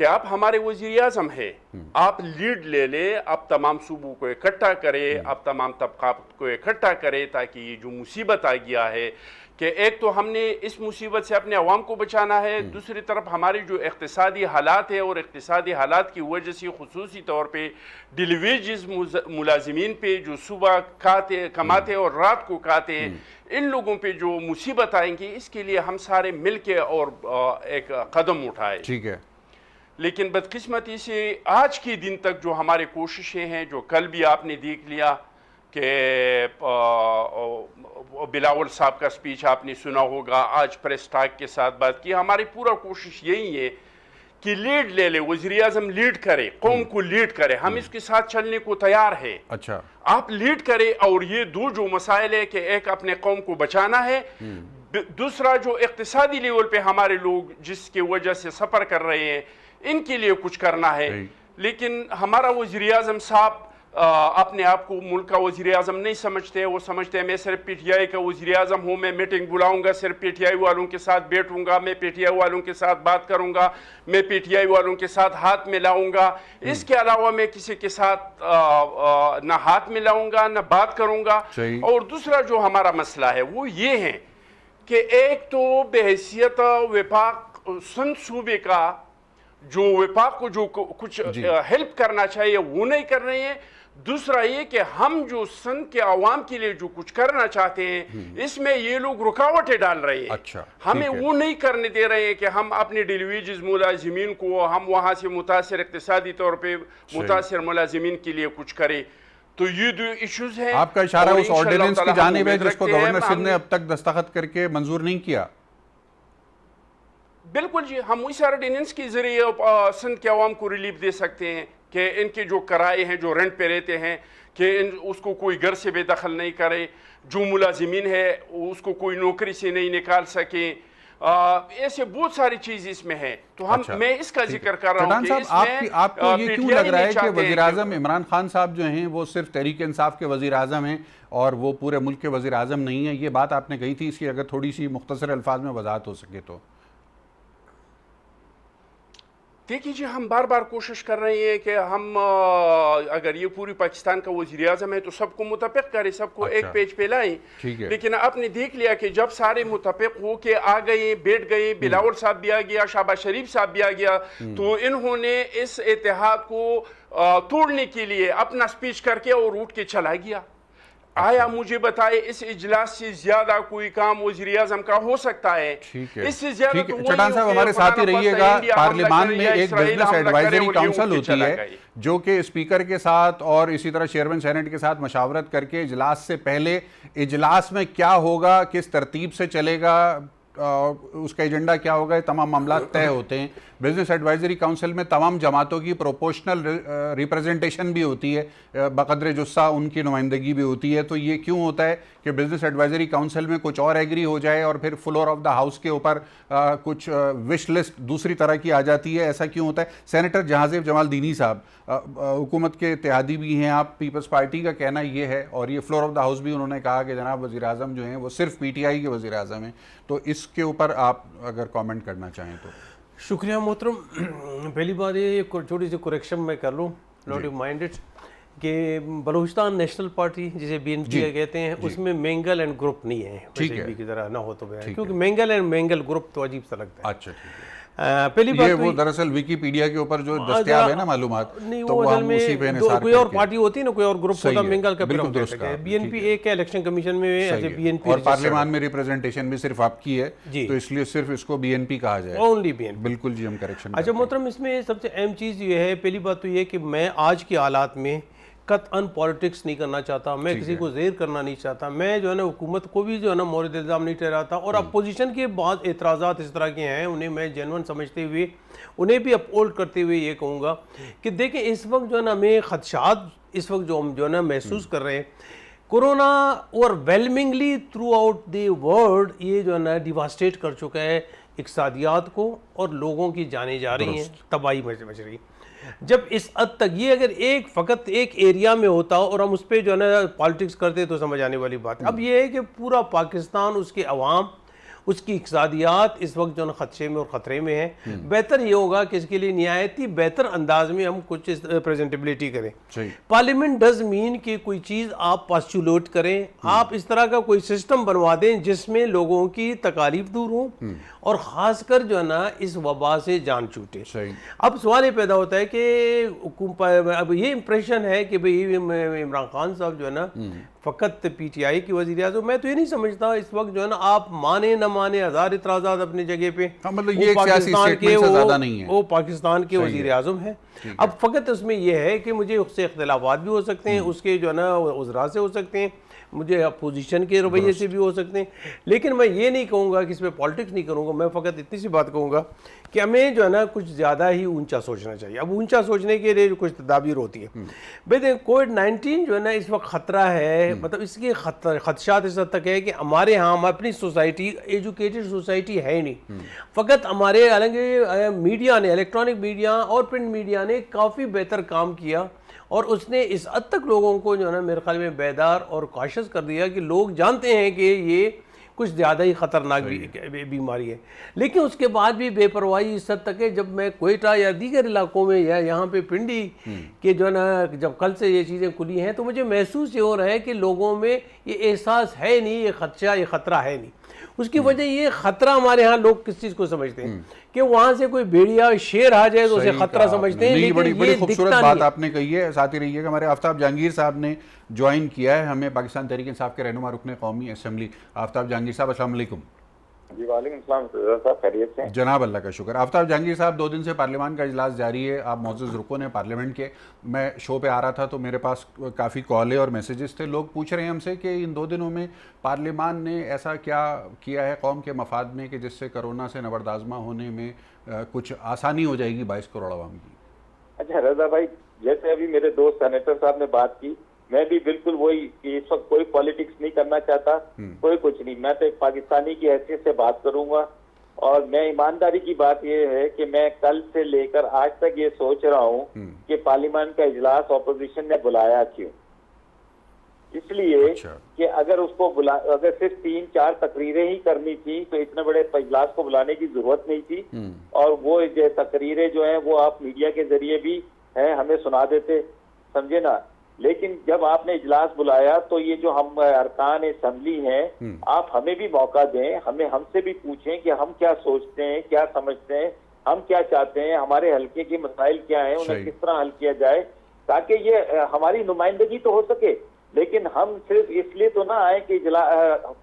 کہ آپ ہمارے وزیر اعظم ہیں، آپ لیڈ لے لیں، آپ تمام صوبوں کو اکٹھا کریں، آپ تمام طبقات کو اکٹھا کریں، تاکہ یہ جو مصیبت آ گیا ہے کہ ایک تو ہم نے اس مصیبت سے اپنے عوام کو بچانا ہے، دوسری طرف ہمارے جو اقتصادی حالات ہیں اور اقتصادی حالات کی وجہ سے خصوصی طور پہ ڈیلی ویجز ملازمین پہ جو صبح کماتے اور رات کو کھاتے ہیں، ان لوگوں پہ جو مصیبت آئیں گی، اس کے لیے ہم سارے مل کے اور ایک قدم اٹھائے. ٹھیک ہے. لیکن بدقسمتی سے آج کے دن تک جو ہمارے کوششیں ہیں، جو کل بھی آپ نے دیکھ لیا کہ بلاول صاحب کا سپیچ آپ نے سنا ہوگا، آج پریس ٹاک کے ساتھ بات کی، ہماری پورا کوشش یہی ہے کہ لیڈ لے لے، وزیر اعظم لیڈ کرے، قوم کو لیڈ کرے، ہم اس کے ساتھ چلنے کو تیار ہے. اچھا، آپ لیڈ کرے، اور یہ دو جو مسائل ہے کہ ایک اپنے قوم کو بچانا ہے، دوسرا جو اقتصادی لیول پہ ہمارے لوگ جس کی وجہ سے سفر کر رہے ہیں، ان کے لیے کچھ کرنا ہے. لیکن ہمارا وزیر اعظم صاحب اپنے آپ کو ملک کا وزیر اعظم نہیں سمجھتے. وہ سمجھتے ہیں میں صرف پی ٹی آئی کا وزیر اعظم ہوں، میں میٹنگ بلاؤں گا، صرف پی ٹی آئی والوں کے ساتھ بیٹھوں گا، میں پی ٹی آئی والوں کے ساتھ بات کروں گا، میں پی ٹی آئی والوں کے ساتھ ہاتھ ملاؤں گا، اس کے علاوہ میں کسی کے ساتھ نہ ہاتھ ملاؤں گا نہ بات کروں گا. اور دوسرا جو ہمارا مسئلہ ہے وہ یہ ہے کہ ایک تو بحیثیت وفاق سندھ صوبے کا جو وفاق کو جو کچھ ہیلپ کرنا چاہیے وہ نہیں کر رہے ہیں. دوسرا یہ کہ ہم جو سندھ کے عوام کے لیے جو کچھ کرنا چاہتے ہیں، اس میں یہ لوگ رکاوٹیں ڈال رہے ہیں. ہمیں وہ نہیں کرنے دے رہے ہیں کہ ہم اپنے ڈیلی ویجز ملازمین کو، ہم وہاں سے متاثر اقتصادی طور پہ متاثر ملازمین کے لیے کچھ کریں. تو یہ دو ایشوز ہیں. آپ کا اشارہ اس آرڈیننس کی جانب ہے جس کو گورنر سندھ نے اب تک دستخط کر کے منظور نہیں کیا. بالکل جی، ہم اس آرڈیننس کے ذریعے سندھ کے عوام کو ریلیف دے سکتے ہیں کہ ان کے جو کرائے ہیں، جو رینٹ پہ رہتے ہیں، کہ اس کو کوئی گھر سے بے دخل نہیں کرے، جو ملازمین ہے اس کو کوئی نوکری سے نہیں نکال سکے. ایسے بہت ساری چیز اس میں ہے. تو میں اس کا ذکر کر رہا ہوں کہ اس میں آپ کو یہ کیوں لگ رہا ہے کہ وزیراعظم عمران خان صاحب جو ہیں وہ صرف تحریک انصاف کے وزیر اعظم ہیں اور وہ پورے ملک کے وزیر اعظم نہیں ہیں؟ یہ بات آپ نے کہی تھی، اس کی اگر تھوڑی سی مختصر الفاظ میں وضاحت ہو سکے تو. دیکھیے جی، ہم بار بار کوشش کر رہے ہیں کہ ہم اگر یہ پوری پاکستان کا وزیر اعظم ہے تو سب کو متفق کریں، سب کو ایک پیج پہ لائیں. لیکن آپ نے دیکھ لیا کہ جب سارے متفق ہو کے آ گئے، بیٹھ گئے، بلاول صاحب بھی آ گیا، شہباز شریف صاحب بھی آ گیا، تو انہوں نے اس اتحاد کو توڑنے کے لیے اپنا سپیچ کر کے اور اٹھ کے چلا گیا. آیا مجھے بتائے اس اجلاس سے زیادہ کوئی کام وزیر اعظم کا ہو سکتا ہے؟ اس سے زیادہ تو چٹان صاحب ہمارے ساتھ ہی رہیے گا. پارلیمان میں ایک بزنس ایڈوائزری کاؤنسل ہوتی ہے جو کہ اسپیکر کے ساتھ اور اسی طرح چیئرمین سینٹ کے ساتھ مشاورت کر کے اجلاس سے پہلے اجلاس میں کیا ہوگا، کس ترتیب سے چلے گا، اس کا ایجنڈا کیا ہوگا، یہ تمام معاملات طے ہوتے ہیں. بزنس ایڈوائزری کاؤنسل میں تمام جماعتوں کی پروپورشنل ریپرزنٹیشن بھی ہوتی ہے، بقدر جثہ ان کی نمائندگی بھی ہوتی ہے. تو یہ کیوں ہوتا ہے کہ بزنس ایڈوائزری کاؤنسل میں کچھ اور ایگری ہو جائے اور پھر فلور آف دا ہاؤس کے اوپر کچھ وش لسٹ دوسری طرح کی آ جاتی ہے؟ ایسا کیوں ہوتا ہے؟ سینیٹر جہازیب جمال دینی صاحب حکومت کے اتحادی بھی ہیں، آپ پیپلز پارٹی کا کہنا یہ ہے، اور یہ فلور آف دا ہاؤس بھی انہوں نے کہا کہ جناب وزیر اعظم جو ہیں وہ صرف پی ٹی آئی کے وزیر اعظم ہیں. تو اس کے اوپر آپ اگر کامنٹ کرنا چاہیں تو. شکریہ محترم. پہلی بات یہ چھوٹی سی کریکشن میں کر لوں، ناٹ یو مائنڈڈ، کہ بلوچستان نیشنل پارٹی جسے بی این پی کہتے ہیں اس میں مینگل اینڈ گروپ نہیں ہے، ویسے بھی کی طرح نہ ہو تو کیونکہ مینگل اینڈ مینگل گروپ تو عجیب سا لگتا ہے. اچھا ٹھیک ہے. پہلی بات وہ دراصل ویکیپیڈیا کے اوپر جو دستیاب ہے نا معلومات، تو وہ اصل میں کوئی اور پارٹی ہوتی ہے نا، کوئی اور گروپ ہوتا، مینگل کا بالکل درست ہے. بی این پی ایک ہے الیکشن کمیشن میں، بی این پی اور پارلیمان میں ریپرزنٹیشن بھی صرف آپ کی ہے تو اس لیے صرف اس کو بی این پی کہا جائے. Only B N P. بالکل جی، ہم کریکشن. اچھا محترم، اس میں سب سے اہم چیز یہ ہے، پہلی بات تو یہ کہ میں آج کے حالات میں قطعاً پالیٹکس نہیں کرنا چاہتا، میں کسی کو زیر کرنا نہیں چاہتا، میں جو ہے نا حکومت کو بھی جو ہے نا مورد الزام نہیں ٹھہراتا، اور اپوزیشن کے بعض اعتراضات اس طرح کے ہیں، انہیں میں جینون سمجھتے ہوئے انہیں بھی اپہولڈ کرتے ہوئے یہ کہوں گا کہ دیکھیں اس وقت جو ہے نا ہمیں خدشات اس وقت جو ہم جو ہے نا محسوس کر رہے ہیں، کورونا اور ویلمنگلی تھرو آؤٹ دی ورلڈ یہ جو ہے نا ڈیواسٹیٹ کر چکا ہے اقتصادیات کو، اور لوگوں کی جانیں جا رہی ہیں، تباہی مچ رہی. جب اس حد تک یہ اگر فقط ایک ایریا میں ہوتا اور ہم اس پہ جو ہے نا پالیٹکس کرتے تو سمجھ آنے والی بات. اب یہ ہے کہ پورا پاکستان، اس کے عوام اس کی اقتصادیات اس وقت جو ہے خدشے میں اور خطرے میں ہیں. بہتر یہ ہوگا کہ اس کے لیے نہایتی بہتر انداز میں ہم کچھ پریزنٹیبلٹی کریں. پارلیمنٹ ڈز مین کہ کوئی چیز آپ پاسچولیٹ کریں, آپ اس طرح کا کوئی سسٹم بنوا دیں جس میں لوگوں کی تکالیف دور ہوں اور خاص کر جو ہے نا اس وبا سے جان چھوٹے. اب سوال یہ پیدا ہوتا ہے کہ اب یہ امپریشن ہے کہ بھئی عمران خان صاحب جو ہے نا فقط پی ٹی آئی کی وزیر اعظم, میں تو یہ نہیں سمجھتا اس وقت جو ہے نا آپ مانے نہ مانے ہزار اعتراضات اپنی جگہ پہ, وہ پاکستان کے وزیر اعظم ہیں. اب فقط اس میں یہ ہے کہ مجھے اس سے اختلافات بھی ہو سکتے ہیں, اس کے جو ہے نا وزراء سے ہو سکتے ہیں, مجھے اپوزیشن کے رویے سے بھی ہو سکتے ہیں, لیکن میں یہ نہیں کہوں گا کہ اس میں پالیٹکس نہیں کروں گا. میں فقط اتنی سی بات کہوں گا کہ ہمیں جو ہے نا کچھ زیادہ ہی اونچا سوچنا چاہیے. اب اونچا سوچنے کے لیے کچھ تدابیر ہوتی ہے. بھائی کووڈ-19 جو ہے نا اس وقت خطرہ ہے, مطلب اس کے خدشات اس حد تک ہے کہ ہمارے ہاں ہم اپنی سوسائٹی ایجوکیٹڈ سوسائٹی ہے ہی نہیں. فقط ہمارے حالانکہ میڈیا نے, الیکٹرانک میڈیا اور پرنٹ میڈیا نے کافی بہتر کام کیا اور اس نے اس حد تک لوگوں کو جو ہے نا میرے خیال میں بیدار اور کاشس کر دیا کہ لوگ جانتے ہیں کہ یہ کچھ زیادہ ہی خطرناک بیماری ہے. لیکن اس کے بعد بھی بے پرواہی اس حد تک ہے, جب میں کوئٹہ یا دیگر علاقوں میں یا یہاں پہ پنڈی کے جو ہے نا جب کل سے یہ چیزیں کھلی ہیں تو مجھے محسوس یہ ہو رہا ہے کہ لوگوں میں یہ احساس ہے نہیں, یہ خدشہ یہ خطرہ ہے نہیں. اس کی وجہ یہ خطرہ ہمارے ہاں لوگ کس چیز کو سمجھتے ہیں کہ وہاں سے کوئی بھیڑیا شیر آ جائے تو اسے خطرہ سمجھتے ہیں, لیکن بڑی خوبصورت بات آپ نے کہی ہے. ساتھ ہی رہیے کہ ہمارے آفتاب جہانگیر صاحب نے جوائن کیا ہے ہمیں, پاکستان تحریک انصاف کے رہنما رکن قومی اسمبلی. آفتاب جہانگیر صاحب السلام علیکم. جی وعلیکم السلام صاحب, خیریت سے؟ جناب اللہ کا شکر. آفتاب جہانگیر صاحب 2 دن سے پارلیمان کا اجلاس جاری ہے, آپ معزز رکن ہیں پارلیمنٹ کے. میں شو پہ آ رہا تھا تو میرے پاس کافی کالیں اور میسیجز تھے, لوگ پوچھ رہے ہیں ہم سے کہ ان 2 دنوں میں پارلیمان نے ایسا کیا کیا ہے قوم کے مفاد میں کہ جس سے کرونا سے نبردآزمہ ہونے میں کچھ آسانی ہو جائے گی 22 کروڑ عوام کی. اچھا رضا بھائی, جیسے ابھی میرے دوست سینیٹر صاحب نے بات کی, میں بھی بالکل وہی کہ اس وقت کوئی پالیٹکس نہیں کرنا چاہتا, کوئی کچھ نہیں. میں تو ایک پاکستانی کی حیثیت سے بات کروں گا, اور میں ایمانداری کی بات یہ ہے کہ میں کل سے لے کر آج تک یہ سوچ رہا ہوں کہ پارلیمان کا اجلاس اپوزیشن نے بلایا کیوں. اس لیے کہ اگر اس کو اگر صرف 3-4 تقریریں ہی کرنی تھی تو اتنے بڑے اجلاس کو بلانے کی ضرورت نہیں تھی, اور وہ تقریریں جو ہیں وہ آپ میڈیا کے ذریعے بھی ہیں ہمیں سنا دیتے, سمجھے نا. لیکن جب آپ نے اجلاس بلایا تو یہ جو ہم ارکان اسمبلی ہیں, آپ ہمیں بھی موقع دیں, ہم سے بھی پوچھیں کہ ہم کیا سوچتے ہیں, کیا سمجھتے ہیں, ہم کیا چاہتے ہیں, ہمارے حلقے کے مسائل کیا ہیں, انہیں کس طرح حل کیا جائے, تاکہ یہ ہماری نمائندگی تو ہو سکے. لیکن ہم صرف اس لیے تو نہ آئے کہ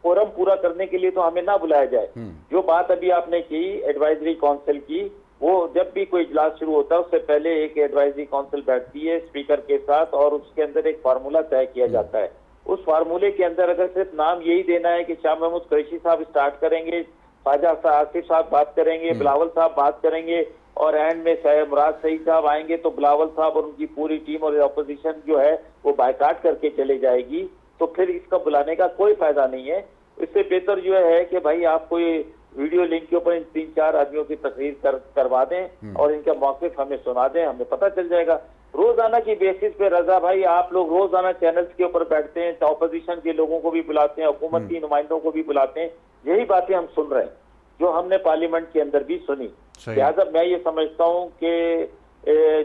فورم پورا کرنے کے لیے تو ہمیں نہ بلایا جائے. جو بات ابھی آپ نے کی ایڈوائزری کونسل کی, وہ جب بھی کوئی اجلاس شروع ہوتا ہے اس سے پہلے ایک ایڈوائزری کونسل بیٹھتی ہے اسپیکر کے ساتھ, اور اس کے اندر ایک فارمولہ طے کیا جاتا ہے. اس فارمولے کے اندر اگر صرف نام یہی دینا ہے کہ شاہ محمود قریشی صاحب اسٹارٹ کریں گے, خواجہ آصف صاحب بات کریں گے, بلاول صاحب بات کریں گے, اور اینڈ میں مراد سعید صاحب آئیں گے, تو بلاول صاحب اور ان کی پوری ٹیم اور اپوزیشن جو ہے وہ بائیکاٹ کر کے چلے جائے گی, تو پھر اس کا بلانے کا کوئی فائدہ نہیں ہے. اس سے بہتر جو ہے کہ بھائی آپ کوئی ویڈیو لنک کے اوپر ان 3-4 آدمیوں کی تقریر کروا دیں اور ان کا موقف ہمیں سنا دیں, ہمیں پتہ چل جائے گا. روزانہ کی بیسس پہ رضا بھائی آپ لوگ روزانہ چینلز کے اوپر بیٹھتے ہیں, اپوزیشن کے لوگوں کو بھی بلاتے ہیں, حکومت کی نمائندوں کو بھی بلاتے ہیں, یہی باتیں ہم سن رہے ہیں جو ہم نے پارلیمنٹ کے اندر بھی سنی. لہٰذا میں یہ سمجھتا ہوں کہ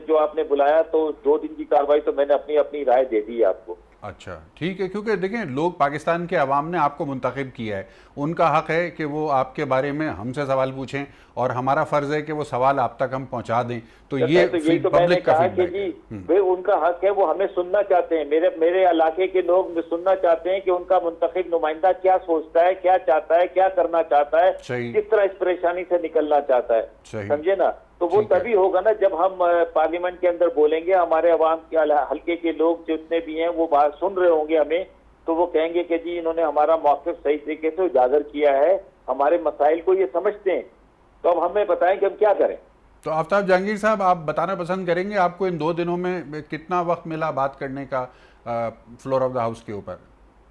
جو آپ نے بلایا تو 2 دن کی کارروائی تو میں نے اپنی رائے دے دی ہے آپ کو. اچھا ٹھیک ہے, کیونکہ دیکھیں لوگ پاکستان کے عوام نے آپ کو منتخب کیا ہے, ان کا حق ہے کہ وہ آپ کے بارے میں ہم سے سوال پوچھیں, اور ہمارا فرض ہے کہ وہ سوال آپ تک ہم پہنچا دیں. تو یہ پبلک کا فیڈ بیک ہے, ان کا حق ہے, وہ ہمیں سننا چاہتے ہیں. میرے علاقے کے لوگ سننا چاہتے ہیں کہ ان کا منتخب نمائندہ کیا سوچتا ہے, کیا چاہتا ہے, کیا کرنا چاہتا ہے, کس طرح اس پریشانی سے نکلنا چاہتا ہے, سمجھے نا. تو وہ تبھی ہوگا نا جب ہم پارلیمنٹ کے اندر بولیں گے, ہمارے عوام کے حلقے کے لوگ جتنے بھی ہیں وہ بات سن رہے ہوں گے ہمیں, تو وہ کہیں گے کہ جی انہوں نے ہمارا موقف صحیح طریقے سے اجاگر کیا ہے, ہمارے مسائل کو یہ سمجھتے ہیں, تو اب ہمیں بتائیں کہ ہم کیا کریں. تو آفتاب جہانگیر صاحب آپ بتانا پسند کریں گے آپ کو ان 2 دنوں میں کتنا وقت ملا بات کرنے کا فلور آف دا ہاؤس کے اوپر؟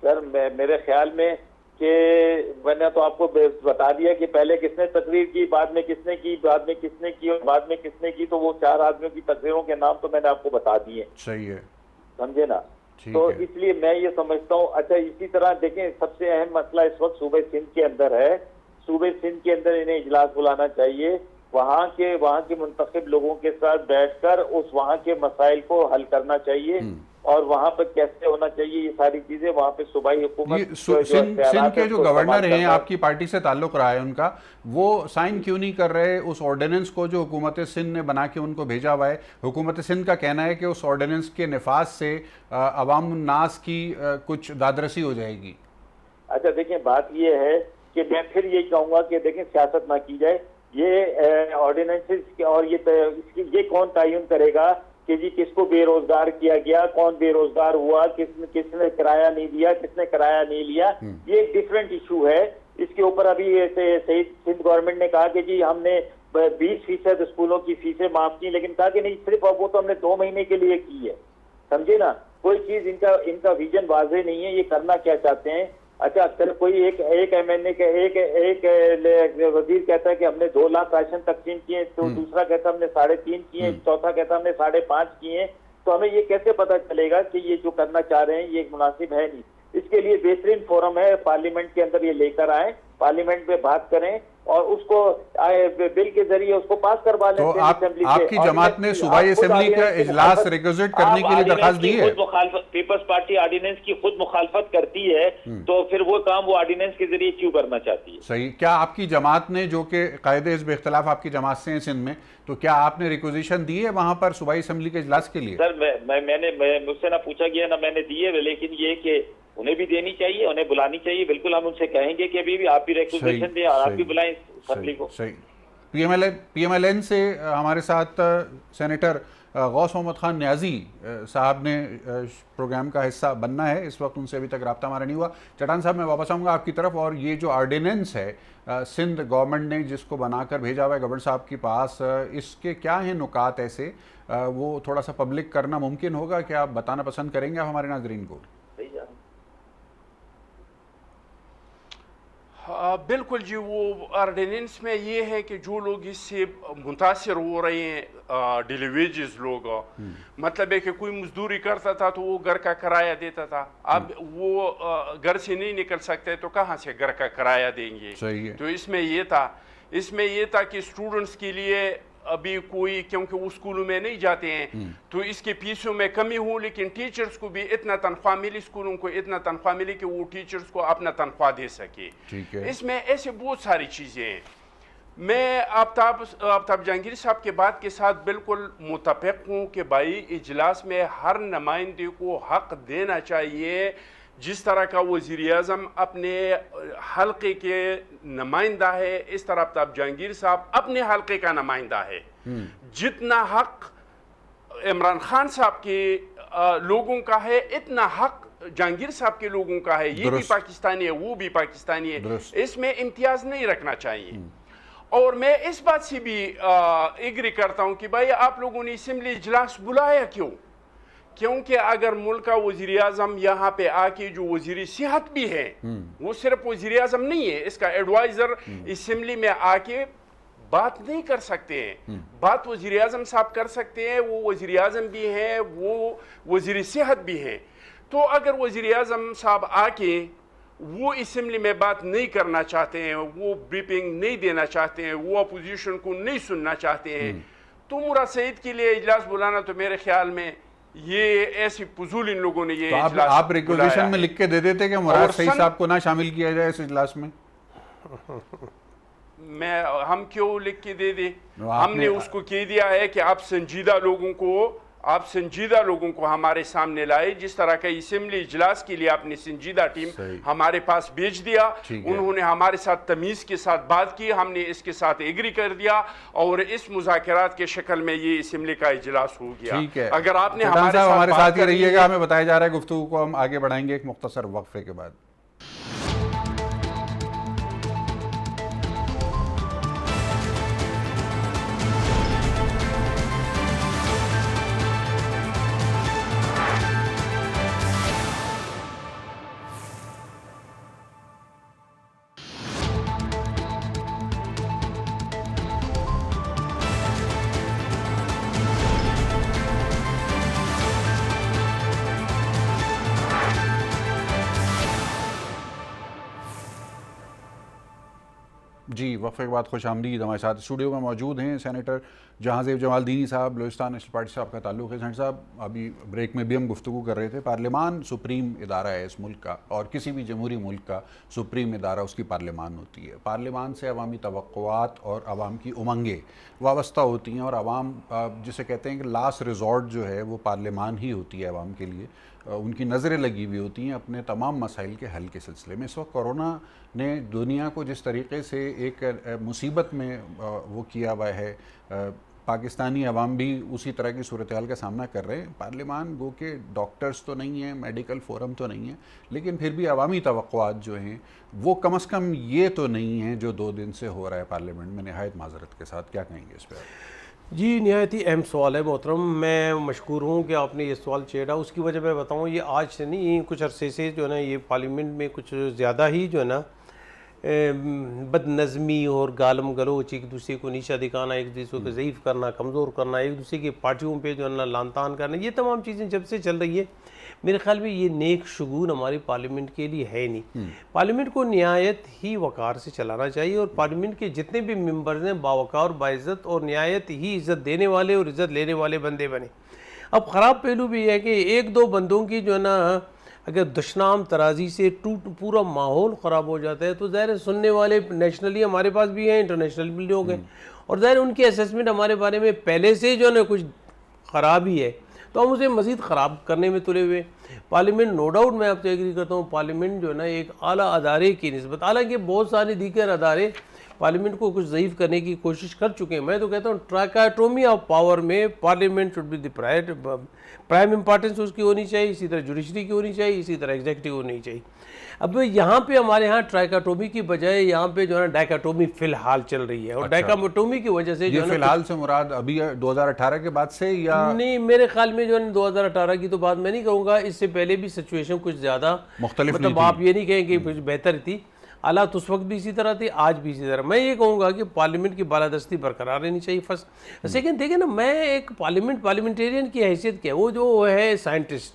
سر میرے خیال میں کہ میں نے تو آپ کو بتا دیا کہ پہلے کس نے تقریر کی, بعد میں کس نے کی, بعد میں کس نے کی, اور بعد میں کس نے کی, تو وہ 4 آدمیوں کی تقریروں کے نام تو میں نے آپ کو بتا دیے. صحیح ہے, سمجھے نا. تو اس لیے میں یہ سمجھتا ہوں. اچھا اسی طرح دیکھیں سب سے اہم مسئلہ اس وقت صوبہ سندھ کے اندر ہے صوبے سندھ کے اندر انہیں اجلاس بلانا چاہیے, وہاں کے منتخب لوگوں کے ساتھ بیٹھ کر اس وہاں کے مسائل کو حل کرنا چاہیے, اور وہاں پر کیسے ہونا چاہیے یہ ساری چیزیں وہاں پہ صوبائی حکومت. سندھ کے جو گورنر ہیں, آپ کی پارٹی سے تعلق رہا ہے ان کا, وہ سائن کیوں نہیں کر رہے اس آرڈیننس کو جو حکومت سندھ نے بنا کے ان کو بھیجا ہوا ہے؟ حکومت سندھ کا کہنا ہے کہ اس آرڈیننس کے نفاذ سے عوام الناس کی کچھ دادرسی ہو جائے گی. اچھا دیکھیں, بات یہ ہے کہ میں پھر یہ کہوں گا کہ دیکھیں سیاست نہ کی جائے. یہ آرڈیننسز اور یہ کون تعین کرے گا کہ جی کس کو بے روزگار کیا گیا, کون بے روزگار ہوا, کس نے کرایہ نہیں دیا, کس نے کرایہ نہیں لیا, یہ ایک ڈفرینٹ ایشو ہے. اس کے اوپر ابھی سندھ گورنمنٹ نے کہا کہ جی ہم نے 20% اسکولوں کی فیسیں معاف کی, لیکن کہا کہ نہیں صرف وہ تو ہم نے 2 مہینے کے لیے کی ہے. سمجھے نا, کوئی چیز ان کا ویژن واضح نہیں ہے, یہ کرنا کیا چاہتے ہیں. اچھا چلو کوئی ایک MNA کا ایک وزیر کہتا ہے کہ ہم نے 2 لاکھ راشن تقسیم کیے, تو دوسرا کہتا ہے ہم نے 3.5 کیے, چوتھا کہتا ہے ہم نے 5.5 کیے. تو ہمیں یہ کیسے پتا چلے گا کہ یہ جو کرنا چاہ رہے ہیں یہ مناسب ہے نہیں؟ اس کے لیے بہترین فورم ہے, پارلیمنٹ کے اندر یہ لے کر آئیں, پارلیمنٹ میں بات کریں اور اس کو بل کے ذریعے اس کو پاس کروا لیں. تو آپ کی جماعت نے صوبائی اسمبلی کا اجلاس ریکوزیٹ کرنے کے لیے درخواست دی ہے؟ پیپلز پارٹی آرڈیننس کی خود مخالفت کرتی ہے, تو پھر وہ کام وہ آرڈیننس کے ذریعے کیوں کرنا چاہتی ہے؟ صحیح. کیا آپ کی جماعت نے, جو کہ قائد حزب اختلاف آپ کی جماعت سے ہیں سندھ میں, تو کیا آپ نے ریکوزیشن دی ہے وہاں پر صوبائی اسمبلی کے اجلاس کے لیے؟ سر مجھ سے نہ پوچھا گیا نہ میں نے دی ہے, لیکن یہ کہ انہیں بھی دینی چاہیے, انہیں بلانی چاہیے. بالکل ہم ان سے کہیں گے کہ ابھی بھی آپ بھی ریکوزیشن دیں اور آپ بھی بلائیں اسمبلی کو. صحیح. پی ایم ایل این سے ہمارے ساتھ سینیٹر غوث محمد خان نیازی صاحب نے پروگرام کا حصہ بننا ہے. اس وقت ان سے ابھی تک رابطہ ہمارا نہیں ہوا. چٹان صاحب میں واپس آؤں گا آپ کی طرف, اور یہ جو آرڈیننس ہے سندھ گورنمنٹ نے جس کو بنا کر بھیجا ہوا ہے گورنر صاحب کے پاس, اس کے کیا ہیں نکات ایسے, وہ تھوڑا سا پبلک کرنا ممکن ہوگا؟ کیا آپ بتانا پسند کریں گے آپ ہمارے ناظرین کو؟ بالکل جی, وہ آرڈیننس میں یہ ہے کہ جو لوگ اس سے متاثر ہو رہے ہیں, ڈیلی ویجز لوگ, مطلب ہے کہ کوئی مزدوری کرتا تھا تو وہ گھر کا کرایہ دیتا تھا, اب وہ گھر سے نہیں نکل سکتے تو کہاں سے گھر کا کرایہ دیں گے؟ تو اس میں یہ تھا کہ اسٹوڈنٹس کے لیے ابھی کوئی, کیونکہ وہ اسکولوں میں نہیں جاتے ہیں تو اس کے فیسوں میں کمی ہو, لیکن ٹیچرز کو بھی اتنا تنخواہ ملی, اسکولوں کو اتنا تنخواہ ملی کہ وہ ٹیچرز کو اپنا تنخواہ دے سکے. اس میں ایسے بہت ساری چیزیں ہیں. میں آفتاب جہانگیر صاحب کے بات کے ساتھ بالکل متفق ہوں کہ بھائی اجلاس میں ہر نمائندے کو حق دینا چاہیے. جس طرح کا وزیر اعظم اپنے حلقے کے نمائندہ ہے, اس طرح آفتاب جہانگیر صاحب اپنے حلقے کا نمائندہ ہے. جتنا حق عمران خان صاحب کے لوگوں کا ہے اتنا حق جہانگیر صاحب کے لوگوں کا ہے. یہ بھی پاکستانی ہے, وہ بھی پاکستانی ہے, اس میں امتیاز نہیں رکھنا چاہیے. اور میں اس بات سے بھی ایگری کرتا ہوں کہ بھائی آپ لوگوں نے اسمبلی اجلاس بلایا کیوں؟ کیونکہ اگر ملک کا وزیر اعظم یہاں پہ آ کے, جو وزیر صحت بھی ہے, وہ صرف وزیر اعظم نہیں ہے, اس کا ایڈوائزر اسمبلی میں آ کے بات نہیں کر سکتے ہیں. بات وزیر اعظم صاحب کر سکتے ہیں, وہ وزیر اعظم بھی ہیں, وہ وزیر صحت بھی ہیں. تو اگر وزیر اعظم صاحب آ کے وہ اسمبلی میں بات نہیں کرنا چاہتے ہیں, وہ بریفنگ نہیں دینا چاہتے ہیں, وہ اپوزیشن کو نہیں سننا چاہتے ہیں, تو مراد سعید کے لیے اجلاس بلانا تو میرے خیال میں یہ ایسی فضول ان لوگوں نے یہ اجلاس. آپ ریکوزیشن میں لکھ کے دے دیتے کہ مراد سعید صاحب کو نہ شامل کیا جائے اس اجلاس میں؟ ہم کیوں لکھ کے دے دیں؟ ہم نے اس کو کہہ دیا ہے کہ آپ سنجیدہ لوگوں کو ہمارے سامنے لائے. جس طرح کا اسمبلی اجلاس کے لیے آپ نے سنجیدہ ٹیم ہمارے پاس بھیج دیا, انہوں نے ہمارے ساتھ تمیز کے ساتھ بات کی, ہم نے اس کے ساتھ ایگری کر دیا, اور اس مذاکرات کے شکل میں یہ اسمبلی کا اجلاس ہو گیا. اگر آپ نے ہمارے ساتھ ہی رہیے گا, ہمیں بتایا جا رہا ہے گفتگو کو ہم آگے بڑھائیں گے ایک مختصر وقفے کے بعد. جی وقفے کے بعد خوش آمدید. ہمارے ساتھ اسٹوڈیو میں موجود ہیں سینیٹر جہاں زیب جمال دینی صاحب. بلوچستان نیشنل پارٹی سے آپ کا تعلق ہے سینیٹر صاحب. ابھی بریک میں بھی ہم گفتگو کر رہے تھے, پارلیمان سپریم ادارہ ہے اس ملک کا, اور کسی بھی جمہوری ملک کا سپریم ادارہ اس کی پارلیمان ہوتی ہے. پارلیمان سے عوامی توقعات اور عوام کی امنگیں وابستہ ہوتی ہیں, اور عوام جسے کہتے ہیں کہ لاسٹ ریزورٹ جو ہے وہ پارلیمان ہی ہوتی ہے عوام کے لیے. ان کی نظریں لگی ہوئی ہوتی ہیں اپنے تمام مسائل کے حل کے سلسلے میں. اس وقت کورونا نے دنیا کو جس طریقے سے ایک مصیبت میں وہ کیا ہوا ہے, پاکستانی عوام بھی اسی طرح کی صورتحال کا سامنا کر رہے ہیں. پارلیمان گو کہ ڈاکٹرز تو نہیں ہیں, میڈیکل فورم تو نہیں ہیں, لیکن پھر بھی عوامی توقعات جو ہیں وہ کم از کم یہ تو نہیں ہیں جو 2 دن سے ہو رہا ہے پارلیمنٹ میں. نہایت معذرت کے ساتھ کیا کہیں گے اس پہ؟ جی نہایت ہی اہم سوال ہے محترم. میں مشکور ہوں کہ آپ نے یہ سوال چھیڑا. اس کی وجہ میں بتاؤں, یہ آج سے نہیں, کچھ عرصے سے جو ہے نا یہ پارلیمنٹ میں کچھ زیادہ ہی جو ہے نا بد نظمی اور گالم گلوچ, ایک دوسرے کو نیچا دکھانا, ایک دوسرے کو ضعیف کرنا, کمزور کرنا, ایک دوسرے کی پارٹیوں پہ جو ہے نا لان تان کرنا, یہ تمام چیزیں جب سے چل رہی ہے میرے خیال میں یہ نیک شگون ہماری پارلیمنٹ کے لیے ہے نہیں. پارلیمنٹ کو نہایت ہی وقار سے چلانا چاہیے, اور پارلیمنٹ کے جتنے بھی ممبرز ہیں باوقار, باعزت اور نہایت ہی عزت دینے والے اور عزت لینے والے بندے بنے. اب خراب پہلو بھی ہے کہ 1-2 بندوں کی جو ہے نا اگر دشنام ترازی سے پورا ماحول خراب ہو جاتا ہے تو ظاہر سننے والے نیشنلی ہمارے پاس بھی ہیں, انٹرنیشنل بھی لوگ ہیں, اور ظاہر ان کی اسیسمنٹ ہمارے بارے میں پہلے سے جو ہے نا کچھ خراب ہی ہے, تو ہم اسے مزید خراب کرنے میں تلے ہوئے. پارلیمنٹ نو ڈاؤٹ میں آپ سے ایگری کرتا ہوں, پارلیمنٹ جو ہے نا ایک اعلیٰ ادارے کی نسبت, حالانکہ بہت سارے دیگر ادارے پارلیمنٹ کو کچھ ضعیف کرنے کی کوشش کر چکے ہیں. میں تو کہتا ہوں ٹرائکاٹومی آف پاور میں parliament should be the prime importance اس کی ہونی چاہیے, اسی طرح جوڈیشری کی ہونی چاہیے, اسی طرح ایگزیکٹو ہونی چاہیے. اب یہاں پہ ہمارے ہاں ٹرائکاٹومی کی بجائے یہاں پہ جو ہے نا ڈائکاٹومی فی الحال چل رہی ہے, اور ڈائکاٹومی کی وجہ سے جو ہے فی الحال سے مراد ابھی 2018 کے بعد سے یا نہیں, میرے خیال میں جو ہے 2018 کی تو بات میں نہیں کہوں گا, اس سے پہلے بھی سچویشن کچھ زیادہ مختلف مطلب آپ یہ نہیں کہیں کہ کچھ بہتر تھی. حالات اس وقت بھی اسی طرح تھی, آج بھی اسی طرح. میں یہ کہوں گا کہ پارلیمنٹ کی بالادستی برقرار رہنی چاہیے فرسٹ. سیکنڈ دیکھیں نا, میں ایک پارلیمنٹیرین کی حیثیت کیا, وہ جو ہے سائنٹسٹ,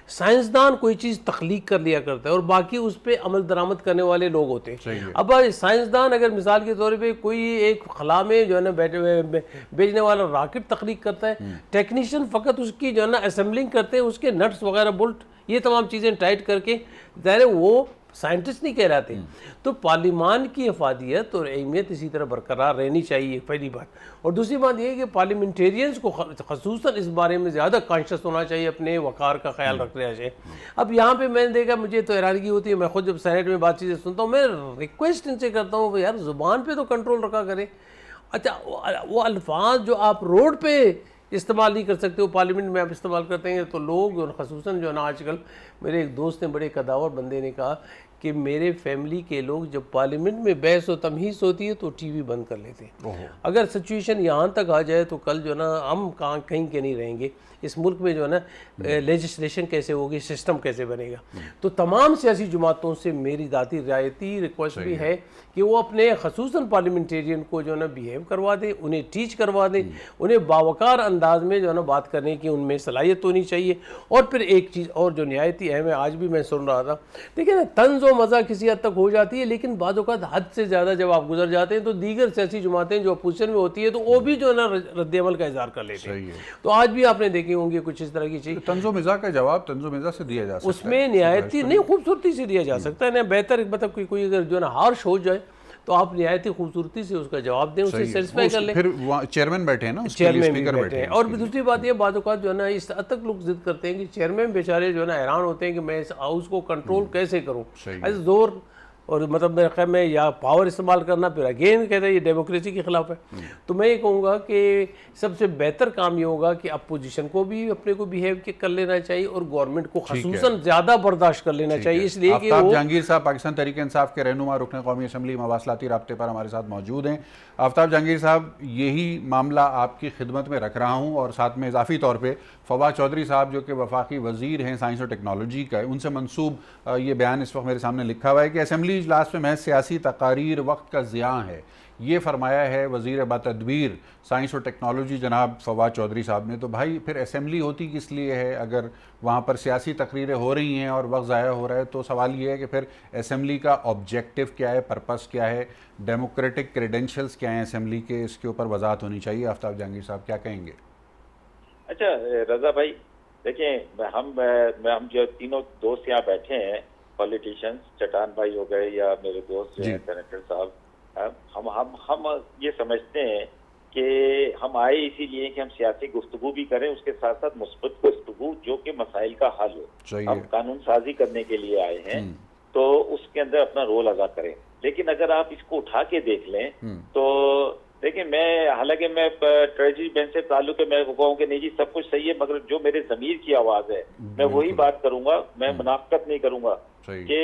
سائنسدان کوئی چیز تخلیق کر لیا کرتا ہے اور باقی اس پہ عمل درآمد کرنے والے لوگ ہوتے ہیں. اب سائنسدان اگر مثال کے طور پہ کوئی ایک خلا میں جو ہے نا بیچنے والا راکٹ تخلیق کرتا ہے, ٹیکنیشین فقط اس کی جو ہے نا اسمبلنگ کرتے ہیں, اس کے نٹس وغیرہ بولٹ یہ تمام چیزیں ٹائٹ کر کے, ظاہر وہ سائنٹسٹ نہیں کہلاتے. تو پارلیمان کی افادیت اور اہمیت اسی طرح برقرار رہنی چاہیے, پہلی بات. اور دوسری بات یہ ہے کہ پارلیمنٹیرینز کو خصوصاً اس بارے میں زیادہ کانشیس ہونا چاہیے, اپنے وقار کا خیال رکھنا چاہیے. اب یہاں پہ میں نے دیکھا, مجھے تو حیرانگی ہوتی ہے, میں خود جب سینیٹ میں بات چیزیں سنتا ہوں, میں ریکویسٹ ان سے کرتا ہوں کہ یار زبان پہ تو کنٹرول رکھا کریں. اچھا وہ الفاظ جو آپ روڈ پہ استعمال نہیں کر سکتے وہ پارلیمنٹ میں آپ استعمال کرتے ہیں, تو لوگ خصوصاً جو ہے نا آج کل, میرے ایک دوست نے, بڑے قداور بندے نے کہا کہ میرے فیملی کے لوگ جب پارلیمنٹ میں بحث و تمہیز ہوتی ہے تو ٹی وی بند کر لیتے ہیں. اگر سچویشن یہاں تک آ جائے تو کل جو ہے نا ہم کہیں کے نہیں رہیں گے. اس ملک میں جو ہے نا لیجسلیشن کیسے ہوگی, سسٹم کیسے بنے گا. تو تمام سیاسی جماعتوں سے میری ذاتی رعایتی ریکویسٹ بھی ہے کہ وہ اپنے خصوصاً پارلیمنٹیرین کو جو ہے نا بیہیو کروا دیں, انہیں ٹیچ کروا دیں, انہیں باوقار انداز میں جو ہے نا بات کرنے کی ان میں صلاحیت ہونی چاہیے. اور پھر ایک چیز اور جو نہایتی اہم ہے, آج بھی میں سن رہا تھا, دیکھیں نا طنز و مزہ کسی حد تک ہو جاتی ہے, لیکن بعض اوقات حد سے زیادہ جب آپ گزر جاتے ہیں تو دیگر سیاسی جماعتیں جو اپوزیشن میں ہوتی ہے تو وہ بھی جو ہے نا رد عمل کا اظہار کر لیتے ہیں. تو آج بھی آپ نے دیکھی ہوں گی کچھ اس طرح کی چیز. طنز و مزاح کا جواب طنز و مزاح سے دیا جا سکتا ہے, اس میں نہایتی نہیں خوبصورتی سے دیا جا سکتا ہے نا. بہتر مطلب کوئی اگر جو ہے نا ہارش ہو جائے تو آپ نہایتی خوبصورتی سے اس کا جواب دیں, اسے سیٹسفائی کر لیں. پھر چیئرمین بیٹھے ہیں نا, چیئرمین بیٹھے ہیں. اور دوسری بات یہ, بعض اوقات جو ہے نا اس حد تک لوگ ضد کرتے ہیں کہ چیئرمین بیچارے جو ہے نا حیران ہوتے ہیں کہ میں اس ہاؤس کو کنٹرول کیسے کروں. ایسے زور اور مطلب میرے خیال میں یا پاور استعمال کرنا, پھر اگین کہتے ہیں یہ ڈیموکریسی کے خلاف ہے. تو میں یہ کہوں گا کہ سب سے بہتر کام یہ ہوگا کہ اپوزیشن کو بھی اپنے کو بیہیو کر لینا چاہیے, اور گورنمنٹ کو خصوصاً زیادہ برداشت کر لینا چاہیے. اس لیے کہ آفتاب جہانگیر صاحب پاکستان تحریک انصاف کے رہنما, رکن قومی اسمبلی, مواصلاتی رابطے پر ہمارے ساتھ موجود ہیں. آفتاب جہانگیر صاحب, یہی معاملہ آپ کی خدمت میں رکھ رہا ہوں, اور ساتھ میں اضافی طور پہ فواد چودھری صاحب جو کہ وفاقی وزیر ہیں سائنس اور ٹیکنالوجی کا, ان سے منسوب یہ بیان اس وقت میرے سامنے لکھا ہوا ہے کہ اسمبلی اسمبلی اجلاس میں محض سیاسی تقاریر وقت کا ضیاع ہے، یہ فرمایا ہے وزیر باتدبیر سائنس اور ٹیکنالوجی جناب فواد چودھری صاحب نے۔ تو بھائی پھر اسمبلی ہوتی کس لیے ہے؟ اگر وہاں پر سیاسی تقریریں ہو رہی ہیں اور وقت ضائع ہو رہا ہے تو سوال یہ ہے کہ پھر اسمبلی کا آبجیکٹو کیا ہے، پرپس کیا ہے، ڈیموکریٹک کریڈینشلز کیا ہیں اسمبلی کے، اس کے اوپر وضاحت ہونی چاہیے۔ آفتاب جہانگیر صاحب کیا کہیں گے؟ اچھا رضا بھائی دیکھیں، ہم جو تینوں دوست یہاں بیٹھے ہیں پولیٹیشینز، چٹان بھائی ہو گئے یا میرے دوست جو ہیں سینیٹر صاحب، ہم یہ سمجھتے ہیں کہ ہم آئے اسی لیے کہ ہم سیاسی گفتگو بھی کریں، اس کے ساتھ ساتھ مثبت گفتگو جو کہ مسائل کا حل ہو۔ ہم قانون سازی کرنے کے لیے آئے ہیں تو اس کے اندر اپنا رول ادا کریں، لیکن اگر آپ اس کو اٹھا کے دیکھ لیں تو دیکھیں، حالانکہ میں ٹریجری بینچ سے تعلق ہے، میں کہوں کہ نہیں جی سب کچھ صحیح ہے، مگر جو میرے ضمیر کی آواز ہے میں وہی بات کروں گا، میں منافقت نہیں کروں گا کہ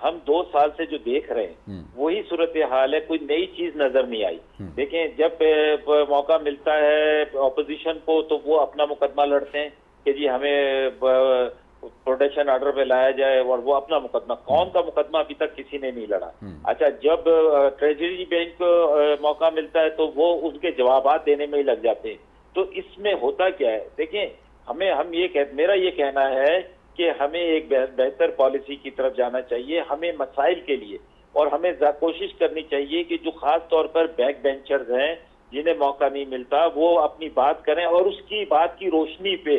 ہم 2 سال سے جو دیکھ رہے ہیں وہی صورتحال ہے، کوئی نئی چیز نظر نہیں آئی۔ دیکھیں، جب موقع ملتا ہے اپوزیشن کو تو وہ اپنا مقدمہ لڑتے ہیں کہ جی ہمیں پروٹیکشن آرڈر پہ لایا جائے، اور وہ اپنا مقدمہ، قوم کا مقدمہ ابھی تک کسی نے نہیں لڑا۔ اچھا، جب ٹریجری بینک کو موقع ملتا ہے تو وہ ان کے جوابات دینے میں ہی لگ جاتے ہیں۔ تو اس میں ہوتا کیا ہے؟ دیکھیں، میرا یہ کہنا ہے کہ ہمیں ایک بہتر پالیسی کی طرف جانا چاہیے، ہمیں مسائل کے لیے، اور ہمیں کوشش کرنی چاہیے کہ جو خاص طور پر بیک بینچرز ہیں جنہیں موقع نہیں ملتا وہ اپنی بات کریں، اور اس کی بات کی روشنی پہ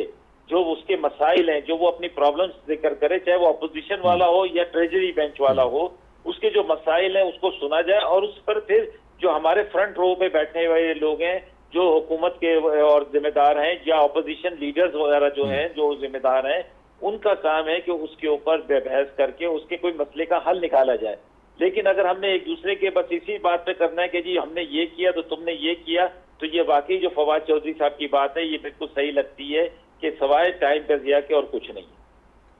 جو اس کے مسائل ہیں، جو وہ اپنی پرابلمز ذکر کرے، چاہے وہ اپوزیشن والا ہو یا ٹریجری بینچ والا ہو، اس کے جو مسائل ہیں اس کو سنا جائے، اور اس پر پھر جو ہمارے فرنٹ رو پہ بیٹھنے والے لوگ ہیں، جو حکومت کے اور ذمہ دار ہیں، یا اپوزیشن لیڈرز وغیرہ جو ہیں جو ذمہ دار ہیں، ان کا کام ہے کہ اس کے اوپر بحث کر کے اس کے کوئی مسئلے کا حل نکالا جائے۔ لیکن اگر ہم نے ایک دوسرے کے بس اسی بات پہ کرنا ہے کہ جی ہم نے یہ کیا تو تم نے یہ کیا، تو یہ واقعی جو فواد چودھری صاحب کی بات ہے یہ بالکل صحیح لگتی ہے کہ سوائے ٹائم کا ضیاع کے اور کچھ نہیں۔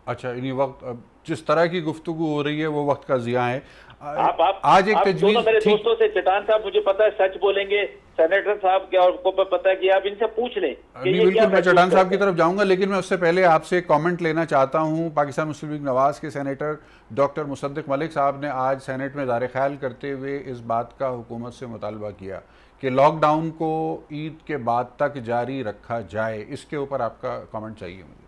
اچھا، یعنی وقت جس طرح کی گفتگو ہو رہی ہے وہ وقت کا ضیاع ہے۔ آج ایک تجویز میرے دوستوں سے، چٹان صاحب مجھے پتا ہے سچ بولیں گے، سینیٹر صاحب کیا اور کو پتا ہے کہ آپ ان سے پوچھ لیں۔ بالکل، میں چٹان صاحب کی طرف جاؤں گا، لیکن میں اس سے پہلے آپ سے ایک کامنٹ لینا چاہتا ہوں۔ پاکستان مسلم لیگ نواز کے سینیٹر ڈاکٹر مصدق ملک صاحب نے آج سینیٹ میں اظہار خیال کرتے ہوئے اس بات کا حکومت سے مطالبہ کیا کہ لاک ڈاؤن کو عید کے بعد تک جاری رکھا جائے۔ اس کے اوپر آپ کا کامنٹ چاہیے مجھے۔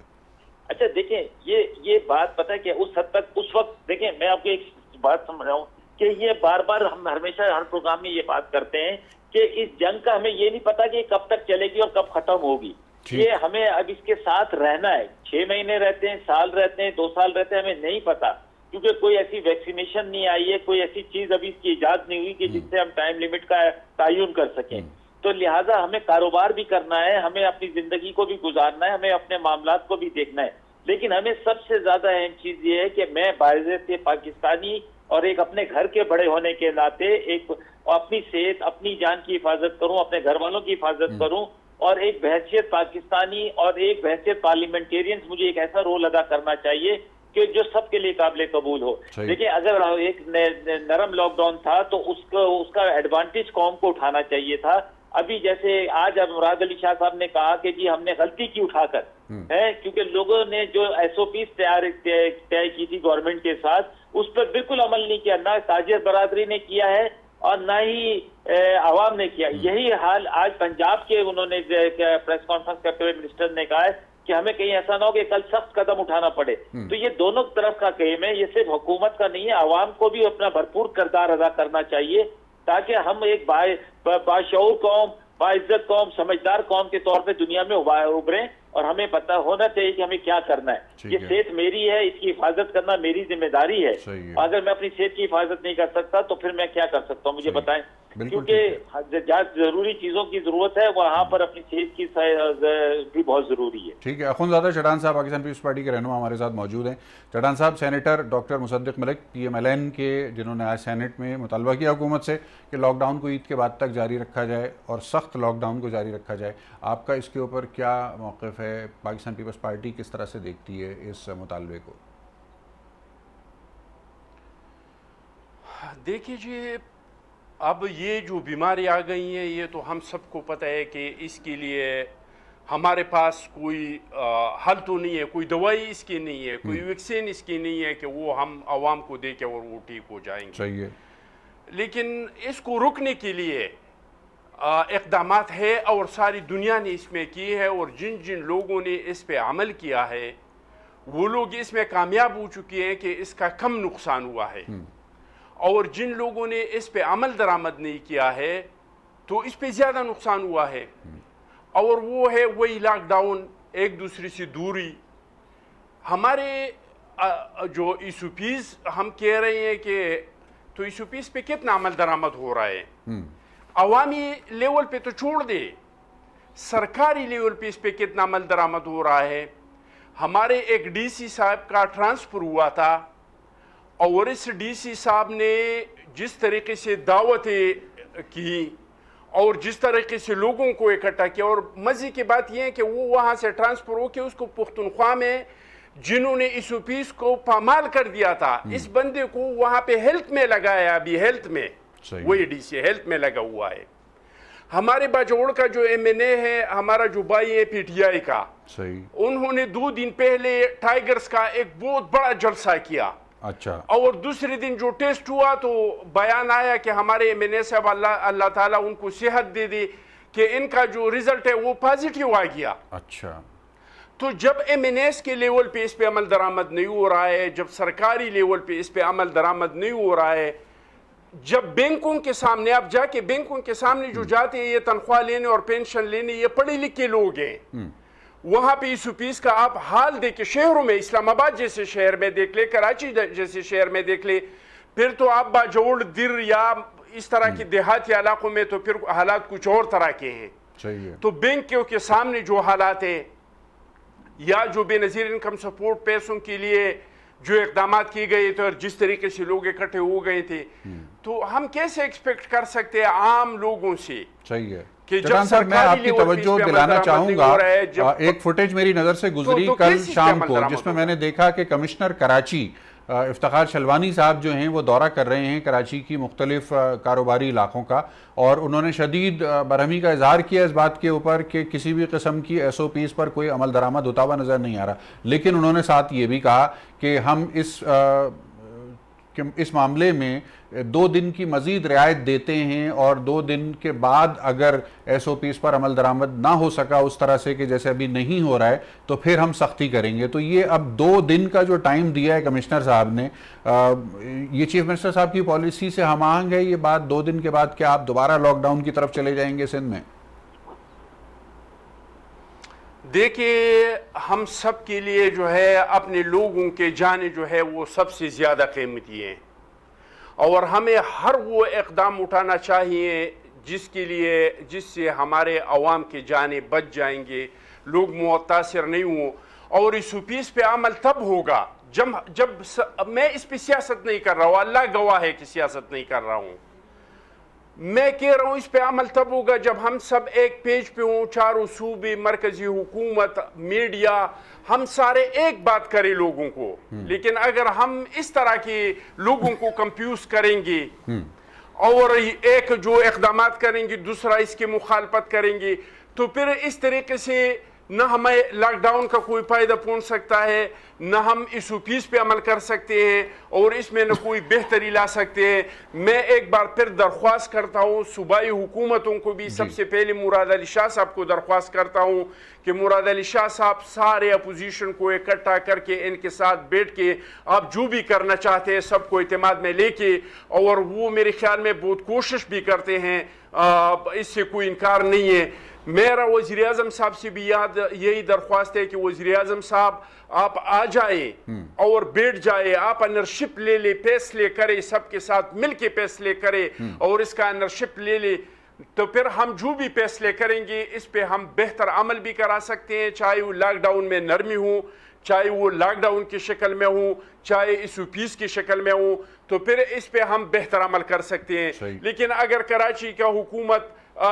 اچھا دیکھیں، یہ بات پتہ ہے کہ اس حد تک اس وقت دیکھیں، میں آپ کو ایک بات سمجھ رہا ہوں کہ یہ بار بار ہم ہمیشہ ہر پروگرام میں یہ بات کرتے ہیں کہ اس جنگ کا ہمیں یہ نہیں پتا کہ یہ کب تک چلے گی اور کب ختم ہوگی۔ یہ ہمیں اب اس کے ساتھ رہنا ہے، 6 مہینے رہتے ہیں، سال رہتے ہیں، 2 سال رہتے ہیں، ہمیں نہیں پتا، کیونکہ کوئی ایسی ویکسینیشن نہیں آئی ہے، کوئی ایسی چیز ابھی اس کی ایجاد نہیں ہوئی کہ جس سے ہم ٹائم لیمٹ کا تعین کر سکیں۔ تو لہٰذا ہمیں کاروبار بھی کرنا ہے، ہمیں اپنی زندگی کو بھی گزارنا ہے، ہمیں اپنے معاملات کو بھی دیکھنا ہے، لیکن ہمیں سب سے زیادہ اہم چیز یہ ہے کہ میں باعزت پاکستانی اور ایک اپنے گھر کے بڑے ہونے کے ناطے ایک اپنی صحت، اپنی جان کی حفاظت کروں، اپنے گھر والوں کی حفاظت کروں، اور ایک بحیثیت پاکستانی اور ایک بحیثیت پارلیمنٹیرینز مجھے ایک ایسا رول ادا کرنا چاہیے کہ جو سب کے لیے قابل قبول ہو۔ دیکھیں، اگر ایک نرم لاک ڈاؤن تھا تو اس کا ایڈوانٹیج قوم کو اٹھانا چاہیے تھا۔ ابھی جیسے آج مراد علی شاہ صاحب نے کہا کہ جی ہم نے غلطی کی اٹھا کر ہے، کیونکہ لوگوں نے جو SOPs طے کی تھی گورنمنٹ کے ساتھ اس پر بالکل عمل نہیں کیا، نہ تاجر برادری نے کیا ہے اور نہ ہی عوام نے کیا۔ یہی حال آج پنجاب کے انہوں نے پریس کانفرنس کرتے ہوئے منسٹر نے کہا ہے کہ ہمیں کہیں ایسا نہ ہو کہ کل سخت قدم اٹھانا پڑے۔ تو یہ دونوں طرف کا کام ہے، یہ صرف حکومت کا نہیں ہے، عوام کو بھی اپنا بھرپور کردار ادا کرنا چاہیے تاکہ ہم ایک باشعور قوم، باعزت قوم، سمجھدار قوم کے طور پہ دنیا میں ابھریں، اور ہمیں پتہ ہونا چاہیے کہ ہمیں کیا کرنا ہے۔ یہ صحت میری ہے، اس کی حفاظت کرنا میری ذمہ داری ہے۔ اگر میں اپنی صحت کی حفاظت نہیں کر سکتا تو پھر میں کیا کر سکتا ہوں، مجھے بتائیں، کیونکہ جہاں ضروری چیزوں کی ضرورت ہے وہاں پر اپنی صحت کی بھی بہت ضروری ہے۔ ٹھیک ہے، اخوندزادہ چٹان صاحب پاکستان پیپلز پارٹی کے رہنما ہمارے ساتھ موجود ہیں۔ چٹان صاحب، سینیٹر ڈاکٹر مصدق ملک PMLN کے، جنہوں نے آج سینیٹ میں مطالبہ کیا حکومت سے کہ لاک ڈاؤن کو عید کے بعد تک جاری رکھا جائے اور سخت لاک ڈاؤن کو جاری رکھا جائے، آپ کا اس کے اوپر کیا موقف ہے؟ پاکستان پیپلز پارٹی کس طرح سے دیکھتی ہے اس مطالبے کو؟ دیکھیے جی، اب یہ جو بیماری آ گئی ہے یہ تو ہم سب کو پتہ ہے کہ اس کے لیے ہمارے پاس کوئی حل تو نہیں ہے, کوئی دوائی اس کی نہیں ہے, کوئی ویکسین اس کی نہیں ہے کہ وہ ہم عوام کو دے کے اور وہ ٹھیک ہو جائیں گے. صحیح ہے. لیکن اس کو روکنے کے لیے اقدامات ہے اور ساری دنیا نے اس میں کی ہے, اور جن جن لوگوں نے اس پہ عمل کیا ہے وہ لوگ اس میں کامیاب ہو چکے ہیں کہ اس کا کم نقصان ہوا ہے, اور جن لوگوں نے اس پہ عمل درآمد نہیں کیا ہے تو اس پہ زیادہ نقصان ہوا ہے. اور وہ ہے وہی لاک ڈاؤن, ایک دوسرے سے دوری. ہمارے جو ایسوپیز ہم کہہ رہے ہیں کہ تو ایسوپیز پہ کتنا عمل درآمد ہو رہا ہے, عوامی لیول پہ تو چھوڑ دے, سرکاری لیول پہ اس پہ کتنا عمل درآمد ہو رہا ہے. ہمارے ایک ڈی سی صاحب کا ٹرانسفر ہوا تھا, اور اس ڈی سی صاحب نے جس طریقے سے دعوتیں کی اور جس طریقے سے لوگوں کو اکٹھا کیا, اور مزے کی بات یہ ہے کہ وہ وہاں سے ٹرانسفر ہو کے اس کو پختونخوا میں جنہوں نے اس پیس کو پامال کر دیا تھا, اس بندے کو وہاں پہ ہیلتھ میں لگایا, ابھی ہیلتھ میں, وہی ڈی سی ہیلتھ میں لگا ہوا ہے. ہمارے باجوڑ کا جو ایم این اے ہے, ہمارا جو بھائی ہے پی ٹی آئی کا, انہوں نے 2 دن پہلے ٹائیگرز کا ایک بہت بڑا جلسہ کیا. اچھا. اور دوسرے دن جو ٹیسٹ ہوا تو بیان آیا کہ ہمارے ایم این اے صاحب اللہ تعالیٰ ان کو صحت دے دے کہ ان کا جو ریزلٹ ہے وہ پازیٹیو آ گیا. اچھا. تو جب ایم این ایس کے لیول پہ اس پہ عمل درآمد نہیں ہو رہا ہے, جب سرکاری لیول پہ اس پہ عمل درآمد نہیں ہو رہا ہے, جب بینکوں کے سامنے آپ جا کے بینکوں کے سامنے جو جاتے ہیں یہ تنخواہ لینے اور پینشن لینے, یہ پڑھے لکھے لوگ ہیں, وہاں پہ ایسوپیز کا آپ حال دیکھ کے شہروں میں, اسلام آباد جیسے شہر میں دیکھ لے, کراچی جیسے شہر میں دیکھ لے, پھر تو آپ باجوڑ در یا اس طرح کی دیہاتی علاقوں میں تو پھر حالات کچھ اور طرح کے ہیں. تو بینکوں کے سامنے جو حالات ہیں, یا جو بے نظیر انکم سپورٹ پیسوں کے لیے جو اقدامات کیے گئے تھے اور جس طریقے سے لوگ اکٹھے ہو گئے تھے, تو ہم کیسے ایکسپیکٹ کر سکتے ہیں عام لوگوں سے. صحیح ہے. چٹان صاحب, میں آپ کی توجہ دلانا چاہوں گا, ایک فوٹیج میری نظر سے گزری کل شام کو, جس میں نے دیکھا کہ کمشنر کراچی افتخار شلوانی صاحب جو ہیں وہ دورہ کر رہے ہیں کراچی کی مختلف کاروباری علاقوں کا, اور انہوں نے شدید برہمی کا اظہار کیا اس بات کے اوپر کہ کسی بھی قسم کی ایس او پیز پر کوئی عمل درآمد ہوتا ہوا نظر نہیں آ رہا. لیکن انہوں نے ساتھ یہ بھی کہا کہ ہم اس معاملے میں 2 دن کی مزید رعایت دیتے ہیں, اور 2 دن کے بعد اگر ایس او پیز پر عمل درآمد نہ ہو سکا اس طرح سے کہ جیسے ابھی نہیں ہو رہا ہے تو پھر ہم سختی کریں گے. تو یہ اب 2 دن کا جو ٹائم دیا ہے کمشنر صاحب نے, یہ چیف منسٹر صاحب کی پالیسی سے ہم آہنگ ہے یہ بات؟ 2 دن کے بعد کیا آپ دوبارہ لاک ڈاؤن کی طرف چلے جائیں گے سندھ میں؟ دیکھیں, ہم سب کے لیے جو ہے اپنے لوگوں کے جانے جو ہے وہ سب سے زیادہ قیمتی ہیں, اور ہمیں ہر وہ اقدام اٹھانا چاہیے جس سے ہمارے عوام کے جانے بچ جائیں گے, لوگ متاثر نہیں ہوں. اور اس پیس پہ عمل تب ہوگا جب میں اس پہ سیاست نہیں کر رہا ہوں, اللہ گواہ ہے کہ سیاست نہیں کر رہا ہوں, میں کہہ رہا ہوں اس پہ عمل تب ہوگا جب ہم سب ایک پیج پہ ہوں, چاروں صوبے, مرکزی حکومت, میڈیا, ہم سارے ایک بات کریں لوگوں کو. لیکن اگر ہم اس طرح کے لوگوں کو کنفیوز کریں گے اور ایک جو اقدامات کریں گے دوسرا اس کی مخالفت کریں گے, تو پھر اس طریقے سے نہ ہمیں لاک ڈاؤن کا کوئی فائدہ پہنچ سکتا ہے, نہ ہم اس پیس پہ عمل کر سکتے ہیں, اور اس میں نہ کوئی بہتری لا سکتے ہیں. میں ایک بار پھر درخواست کرتا ہوں صوبائی حکومتوں کو بھی, سب سے پہلے مراد علی شاہ صاحب کو درخواست کرتا ہوں کہ مراد علی شاہ صاحب سارے اپوزیشن کو اکٹھا کر کے ان کے ساتھ بیٹھ کے آپ جو بھی کرنا چاہتے ہیں سب کو اعتماد میں لے کے, اور وہ میرے خیال میں بہت کوشش بھی کرتے ہیں, اس سے کوئی انکار نہیں ہے. میرا وزیر اعظم صاحب سے بھی یہی درخواست ہے کہ وزیر اعظم صاحب آپ آ جائیں اور بیٹھ جائیں, آپ انرشپ لے لیں, فیصلے کریں, سب کے ساتھ مل کے فیصلے کریں اور اس کا انرشپ لے لیں, تو پھر ہم جو بھی فیصلے کریں گے اس پہ ہم بہتر عمل بھی کرا سکتے ہیں, چاہے وہ لاک ڈاؤن میں نرمی ہو, چاہے وہ لاک ڈاؤن کی شکل میں ہوں چاہے SOPs کی شکل میں ہوں, تو پھر اس پہ ہم بہتر عمل کر سکتے ہیں. لیکن اگر کراچی کا حکومت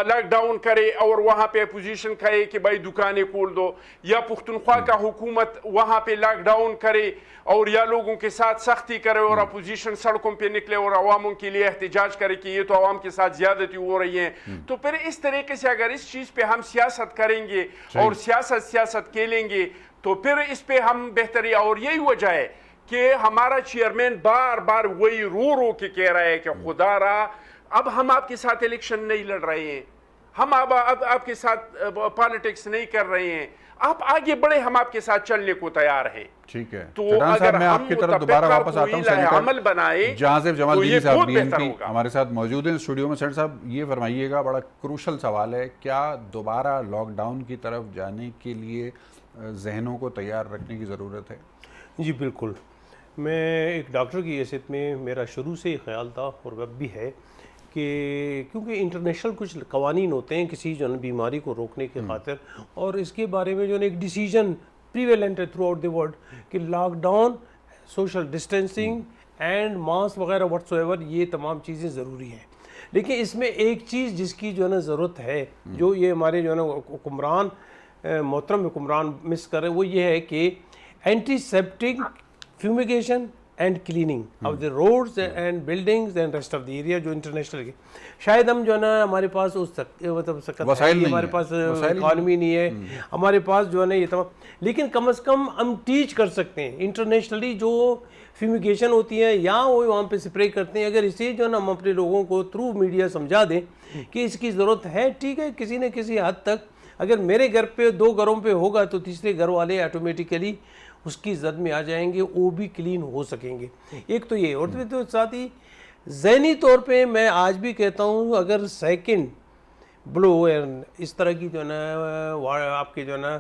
لاک ڈاؤن کرے اور وہاں پہ اپوزیشن کہے کہ بھائی دکانیں کھول دو, یا پختونخوا کا حکومت وہاں پہ لاک ڈاؤن کرے اور یا لوگوں کے ساتھ سختی کرے اور اپوزیشن سڑکوں پہ نکلے اور عواموں کے لیے احتجاج کرے کہ یہ تو عوام کے ساتھ زیادتی ہو رہی ہے, تو پھر اس طریقے سے اگر اس چیز پہ ہم سیاست کریں گے اور سیاست کھیلیں گے تو پھر اس پہ ہم بہتری. اور یہی وجہ ہے کہ ہمارا چیئرمین بار بار وہی رو رو کے کہہ رہا ہے کہ خدا را اب ہم آپ کے ساتھ الیکشن نہیں لڑ رہے ہیں, ہم اب آپ کے ساتھ پالیٹکس نہیں کر رہے ہیں, آپ آگے بڑھے, ہم آپ کے ساتھ چلنے کو تیار ہیں. ٹھیک ہے, تو چٹان صاحب اگر میں آپ کی طرف دوبارہ واپس آتا ہوں. سینیٹر عمل بنائے جہاں سے جمال تو دینی یہ صاحب بہت بہتر BNP ہوگا. ہمارے ساتھ موجود ہیں اسٹوڈیو میں. سینیٹر صاحب یہ فرمائیے گا, بڑا کروشل سوال ہے, کیا دوبارہ لاک ڈاؤن کی طرف جانے کے لیے ذہنوں کو تیار رکھنے کی ضرورت ہے؟ جی بالکل. میں ایک ڈاکٹر کی حیثیت میں میرا شروع سے ہی خیال تھا اور اب بھی ہے کہ کیونکہ انٹرنیشنل کچھ قوانین ہوتے ہیں کسی جو ہے بیماری کو روکنے کی خاطر, اور اس کے بارے میں جو ہے ایک ڈیسیجن پریویلنٹ ہے تھرو آؤٹ دی ورلڈ کہ lockdown, social distancing and mask وغیرہ وٹس ایور, یہ تمام چیزیں ضروری ہیں. لیکن اس میں ایک چیز جس کی جو ہے نا ضرورت ہے, جو یہ ہمارے جو ہے نا حکمران محترم حکمران مس کر رہے ہیں, وہ یہ ہے کہ antiseptic fumigation and cleaning of the roads and buildings and rest of the area. جو انٹرنیشنل کی شاید ہم جو ہے نا ہمارے پاس اس مطلب ہمارے پاس اکانومی نہیں ہے, ہمارے پاس جو ہے نا یہ تمام, لیکن کم از کم ہم ٹیچ کر سکتے ہیں انٹرنیشنلی جو فیومیگیشن ہوتی ہے یا وہ وہاں پہ اسپرے کرتے ہیں. اگر اسے جو ہے نا ہم اپنے لوگوں کو تھرو میڈیا سمجھا دیں کہ اس کی ضرورت ہے, ٹھیک ہے, کسی نہ کسی حد تک اگر میرے گھر پہ 2 گھروں پہ ہوگا تو تیسرے گھر والے آٹومیٹیکلی اس کی زد میں آ جائیں گے, وہ بھی کلین ہو سکیں گے. ایک تو یہ, اور تو ساتھ ہی ذہنی طور پہ میں آج بھی کہتا ہوں اگر سیکنڈ بلو اس طرح کی جو ہے نا آپ کے جو ہے نا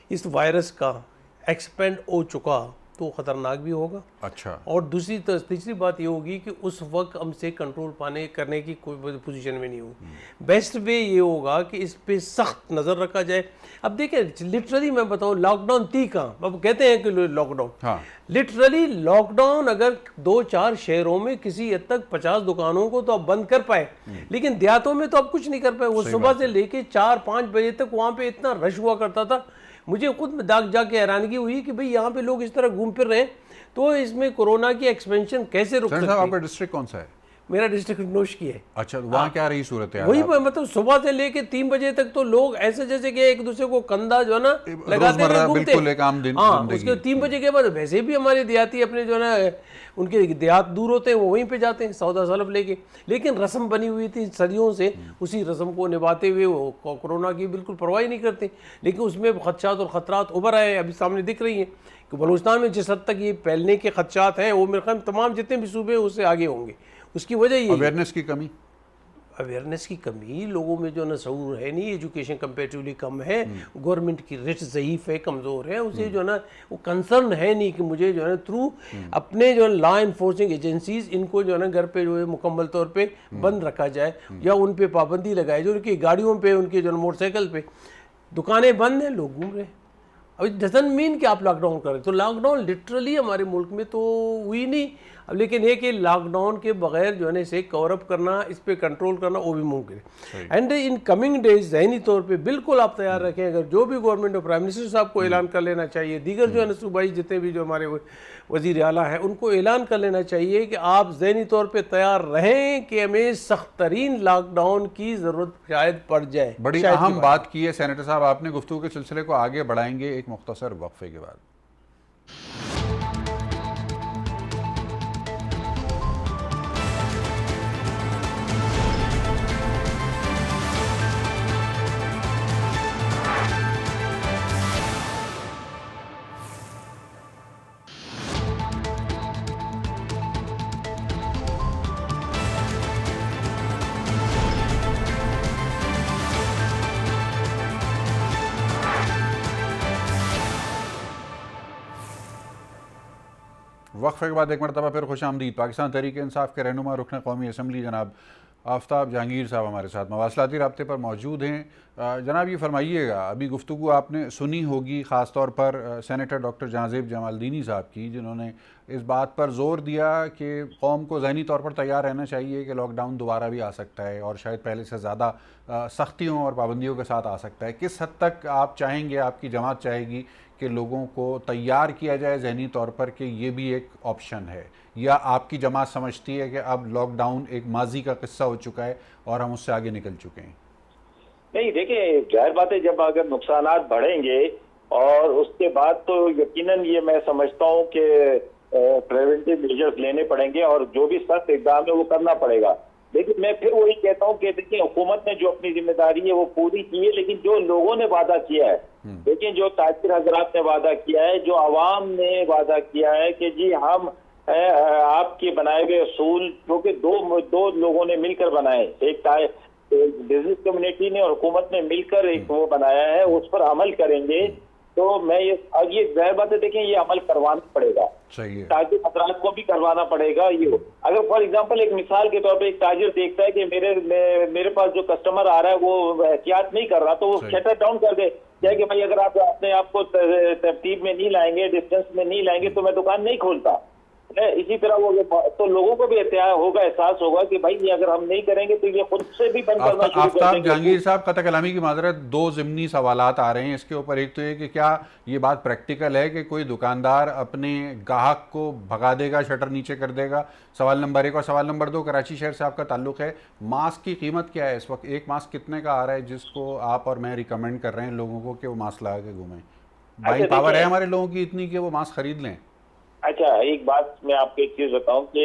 اس وائرس کا ایکسپینڈ ہو چکا تو خطرناک بھی ہوگا. اچھا. اور تیسری بات یہ ہوگی کہ اس وقت ہم سے کنٹرول کرنے کی کوئی پوزیشن میں نہیں ہوگی. بیسٹ وے یہ ہوگا کہ اس پہ سخت نظر رکھا جائے. اب دیکھیں لٹرلی میں بتاؤں لاک ڈاؤن تھی کہاں, اب کہتے ہیں کہ lockdown, literally lockdown اگر 2-4 شہروں میں کسی حد تک 50 دکانوں کو تو اب بند کر پائے, لیکن دیہاتوں میں تو اب کچھ نہیں کر پائے. وہ صبح سے لے کے 4-5 بجے تک وہاں پہ اتنا رش ہوا کرتا تھا, مجھے خود جا کے حیرانگی ہوئی کہ بھئی یہاں پہ لوگ اس طرح گھوم پھر رہے ہیں, تو اس میں کورونا کی ایکسپینشن کیسے رک سکتے ہیں؟ آپ کا ڈسٹرکٹ کون سا ہے؟ میرا ڈسٹرکٹ نوش کی ہے. اچھا, وہاں کیا رہی صورت ہے؟ وہی مطلب صبح سے لے کے 3 بجے تک تو لوگ ایسے جیسے کہ ایک دوسرے کو کندھا جو ہے نا لگاتے ہوئے گھومتے ہیں. ہاں, اس کے 3 بجے کے بعد ویسے بھی ہمارے دیہاتی اپنے جو ہے نا ان کے دیہات دور ہوتے ہیں, وہ وہیں پہ جاتے ہیں سودا سلف لے کے. لیکن رسم بنی ہوئی تھی صدیوں سے, اسی رسم کو نبھاتے ہوئے وہ کورونا کی بالکل پرواہ نہیں کرتے. لیکن اس میں خدشات اور خطرات ابھر آئے, ابھی سامنے دکھ رہی ہیں کہ بلوچستان میں جس حد تک یہ پھیلنے کے خدشات ہیں وہ میرے خیال تمام جتنے بھی صوبے اس سے آگے ہوں گے. اس کی وجہ یہ اویئرنیس کی کمی, اویئرنیس کی کمی, لوگوں میں جو ہے نا شعور ہے نہیں, ایجوکیشن کمپیریٹیولی کم ہے, گورنمنٹ کی ریٹ ضعیف ہے, کمزور ہے, اسے جو ہے نا وہ کنسرن ہے نہیں کہ مجھے جو ہے نا تھرو اپنے جو ہے لا انفورسنگ ایجنسیز ان کو جو ہے نا گھر پہ جو ہے مکمل طور پہ بند رکھا جائے یا ان پہ پابندی لگائے, جو ان کی گاڑیوں پہ, ان کے جو ہے موٹر سائیکل پہ. دکانیں بند ہیں, لوگ گھوم رہے ہیں. اب اٹ ڈزنٹ مین کہ آپ لاک ڈاؤن کریں, تو لاک ڈاؤن لٹرلی ہمارے ملک میں تو ہوئی نہیں. اب لیکن یہ کہ لاک ڈاؤن کے بغیر جو ہے نا اسے کور اپ کرنا, اس پہ کنٹرول کرنا وہ بھی ممکن ہے. اینڈ ان کمنگ ڈیز ذہنی طور پہ بالکل آپ تیار رکھیں, اگر جو بھی گورنمنٹ اور پرائم منسٹر صاحب کو اعلان کر لینا چاہیے, دیگر جو ہے نا صوبائی جتنے بھی جو ہمارے وزیر اعلیٰ ہیں ان کو اعلان کر لینا چاہیے کہ آپ ذہنی طور پہ تیار رہیں کہ ہمیں سخت ترین لاک ڈاؤن کی ضرورت شاید پڑ جائے. بڑی اہم بات کی ہے سینیٹر صاحب آپ نے, گفتگو کے سلسلے کو آگے بڑھائیں گے ایک مختصر وقفے کے بعد. وقفے کے بعد ایک مرتبہ پھر خوش آمدید. پاکستان تحریک انصاف کے رہنما رکن قومی اسمبلی جناب آفتاب جہانگیر صاحب ہمارے ساتھ مواصلاتی رابطے پر موجود ہیں۔ جناب یہ فرمائیے گا، ابھی گفتگو آپ نے سنی ہوگی خاص طور پر سینیٹر ڈاکٹر جہاں جمالدینی صاحب کی، جنہوں نے اس بات پر زور دیا کہ قوم کو ذہنی طور پر تیار رہنا چاہیے کہ لاک ڈاؤن دوبارہ بھی آ سکتا ہے اور شاید پہلے سے زیادہ سختیوں اور پابندیوں کے ساتھ آ سکتا ہے۔ کس حد تک آپ چاہیں گے، آپ کی جماعت چاہے گی کہ لوگوں کو تیار کیا جائے ذہنی طور پر کہ یہ بھی ایک آپشن ہے، یا آپ کی جماعت سمجھتی ہے کہ اب لاک ڈاؤن ایک ماضی کا قصہ ہو چکا ہے اور ہم اس سے آگے نکل چکے ہیں؟ نہیں دیکھیں، ظاہر بات ہے جب اگر نقصانات بڑھیں گے اور اس کے بعد تو یقیناً یہ میں سمجھتا ہوں کہ پریونٹیو میجرز لینے پڑیں گے اور جو بھی سخت اقدام ہے وہ کرنا پڑے گا۔ لیکن میں پھر وہی کہتا ہوں کہ دیکھیں حکومت نے جو اپنی ذمہ داری ہے وہ پوری کی ہے، لیکن جو لوگوں نے وعدہ کیا ہے، دیکھیں جو تاجر حضرات نے وعدہ کیا ہے، جو عوام نے وعدہ کیا ہے کہ جی ہم آپ کے بنائے ہوئے اصول جو کہ دو لوگوں نے مل کر بنائے، ایک بزنس کمیونٹی نے اور حکومت نے مل کر ایک وہ بنایا ہے، اس پر عمل کریں گے تو میں یہ ظاہر بات ہے دیکھیں یہ عمل کروانا پڑے گا، تاجر حضرات کو بھی کروانا پڑے گا۔ یہ اگر فار ایگزامپل ایک مثال کے طور پہ ایک تاجر دیکھتا ہے کہ میرے پاس جو کسٹمر آ رہا ہے وہ احتیاط نہیں کر رہا تو وہ شٹر ڈاؤن کر دے، کیا کہ بھائی اگر آپ اپنے آپ کو ترتیب میں نہیں لائیں گے، ڈسٹینس میں نہیں لائیں گے تو میں دکان نہیں کھولتا۔ اسی طرح وہ تو لوگوں کو بھی احساس ہوگا کہ بھائی یہ اگر ہم نہیں کریں گے تو یہ خود سے بھی بند کرنا شروع کر دیں گے۔ آفتاب جہانگیر صاحب، قطع کلامی کی معذرت، دو ضمنی سوالات آ رہے ہیں اس کے اوپر۔ ایک تو یہ کہ کیا یہ بات پریکٹیکل ہے کہ کوئی دکاندار اپنے گاہک کو بھگا دے گا، شٹر نیچے کر دے گا؟ سوال نمبر 1۔ اور سوال نمبر 2، کراچی شہر سے آپ کا تعلق ہے، ماسک کی قیمت کیا ہے اس وقت؟ ایک ماسک کتنے کا آ رہا ہے جس کو آپ اور میں ریکمینڈ کر رہے ہیں لوگوں کو کہ وہ ماسک لگا کے گھومیں؟ بائنگ پاور ہے ہمارے لوگوں کی اتنی کہ وہ ماسک خرید لیں؟ اچھا، ایک بات میں آپ کو ایک چیز بتاؤں کہ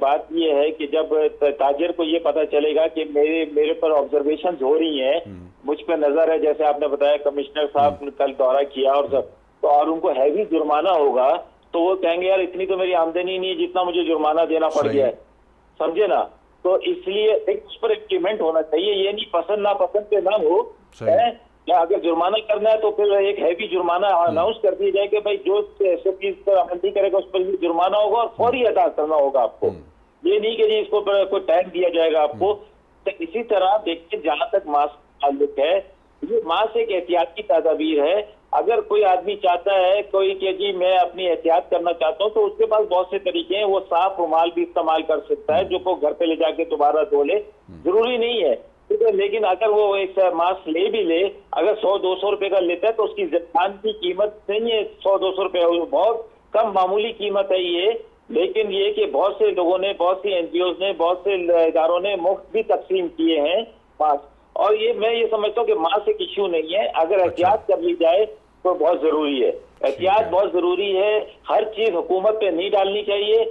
بات یہ ہے کہ جب تاجر کو یہ پتا چلے گا کہ میرے پر آبزرویشنز ہو رہی ہیں، مجھ پہ نظر ہے، جیسے آپ نے بتایا کمشنر صاحب نے کل دورہ کیا اور ان کو ہیوی جرمانہ ہوگا تو وہ کہیں گے یار اتنی تو میری آمدنی نہیں ہے جتنا مجھے جرمانہ دینا پڑ گیا ہے، سمجھے نا؟ تو اس لیے اس پر ایک پیمنٹ ہونا چاہیے، یہ نہیں پسند ناپسند پہ نہ ہو، یا اگر جرمانہ کرنا ہے تو پھر ایک ہیوی جرمانہ اناؤنس کر دیا جائے کہ بھائی جو چیز پر عمل نہیں کرے گا اس پر بھی جرمانہ ہوگا اور فوری ادا کرنا ہوگا آپ کو، یہ نہیں کہ جی اس کو کوئی ٹائم دیا جائے گا آپ کو۔ تو اسی طرح دیکھیں جہاں تک ماسک تعلق ہے، یہ ماسک ایک احتیاط کی تدابیر ہے۔ اگر کوئی آدمی چاہتا ہے کوئی کہ جی میں اپنی احتیاط کرنا چاہتا ہوں تو اس کے پاس بہت سے طریقے ہیں، وہ صاف رومال بھی استعمال کر سکتا ہے جو کو گھر پہ لے جا کے دوبارہ دھو لے، ضروری نہیں ہے۔ لیکن اگر وہ ایک ماسک لے بھی لے، اگر 100-200 روپے کا لیتا ہے تو اس کی زبان کی قیمت نہیں ہے 100-200 روپے، بہت کم معمولی قیمت ہے یہ۔ لیکن یہ کہ بہت سے لوگوں نے، بہت سی این جی اوز نے، بہت سے اداروں نے مفت بھی تقسیم کیے ہیں ماسک، اور یہ میں یہ سمجھتا ہوں کہ ماسک ایک ایشو نہیں ہے، اگر احتیاط کر لی جائے تو بہت ضروری ہے۔ احتیاط بہت ضروری ہے، ہر چیز حکومت پہ نہیں ڈالنی چاہیے،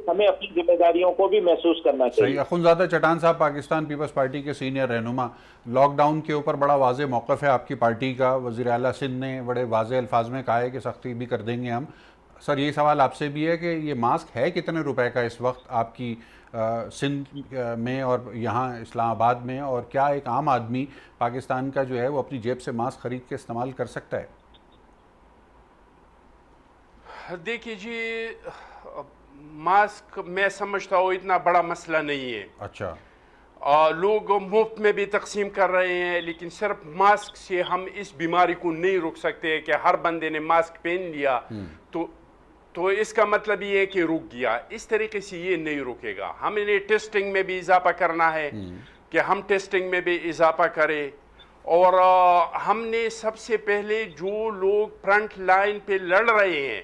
ہمیں اپنی ذمہ داریوں کو بھی محسوس کرنا چاہیے۔ صحیح۔ اخوندزادہ چٹان صاحب، پاکستان پیپلز پارٹی کے سینئر رہنما، لاک ڈاؤن کے اوپر بڑا واضح موقف ہے آپ کی پارٹی کا، وزیر اعلیٰ سندھ نے بڑے واضح الفاظ میں کہا ہے کہ سختی بھی کر دیں گے ہم۔ سر یہ سوال آپ سے بھی ہے کہ یہ ماسک ہے کتنے روپے کا اس وقت آپ کی سندھ میں اور یہاں اسلام آباد میں، اور کیا ایک عام آدمی پاکستان کا جو ہے وہ اپنی جیب سے ماسک خرید کے استعمال کر سکتا ہے؟ دیکھیے جی، ماسک میں سمجھتا ہوں اتنا بڑا مسئلہ نہیں ہے۔ اچھا، لوگ مفت میں بھی تقسیم کر رہے ہیں، لیکن صرف ماسک سے ہم اس بیماری کو نہیں روک سکتے کہ ہر بندے نے ماسک پہن لیا تو اس کا مطلب یہ ہے کہ رک گیا۔ اس طریقے سے یہ نہیں رکے گا۔ ہم نے ٹیسٹنگ میں بھی اضافہ کرنا ہے کہ ہم ٹیسٹنگ میں بھی اضافہ کریں، اور ہم نے سب سے پہلے جو لوگ فرنٹ لائن پہ لڑ رہے ہیں،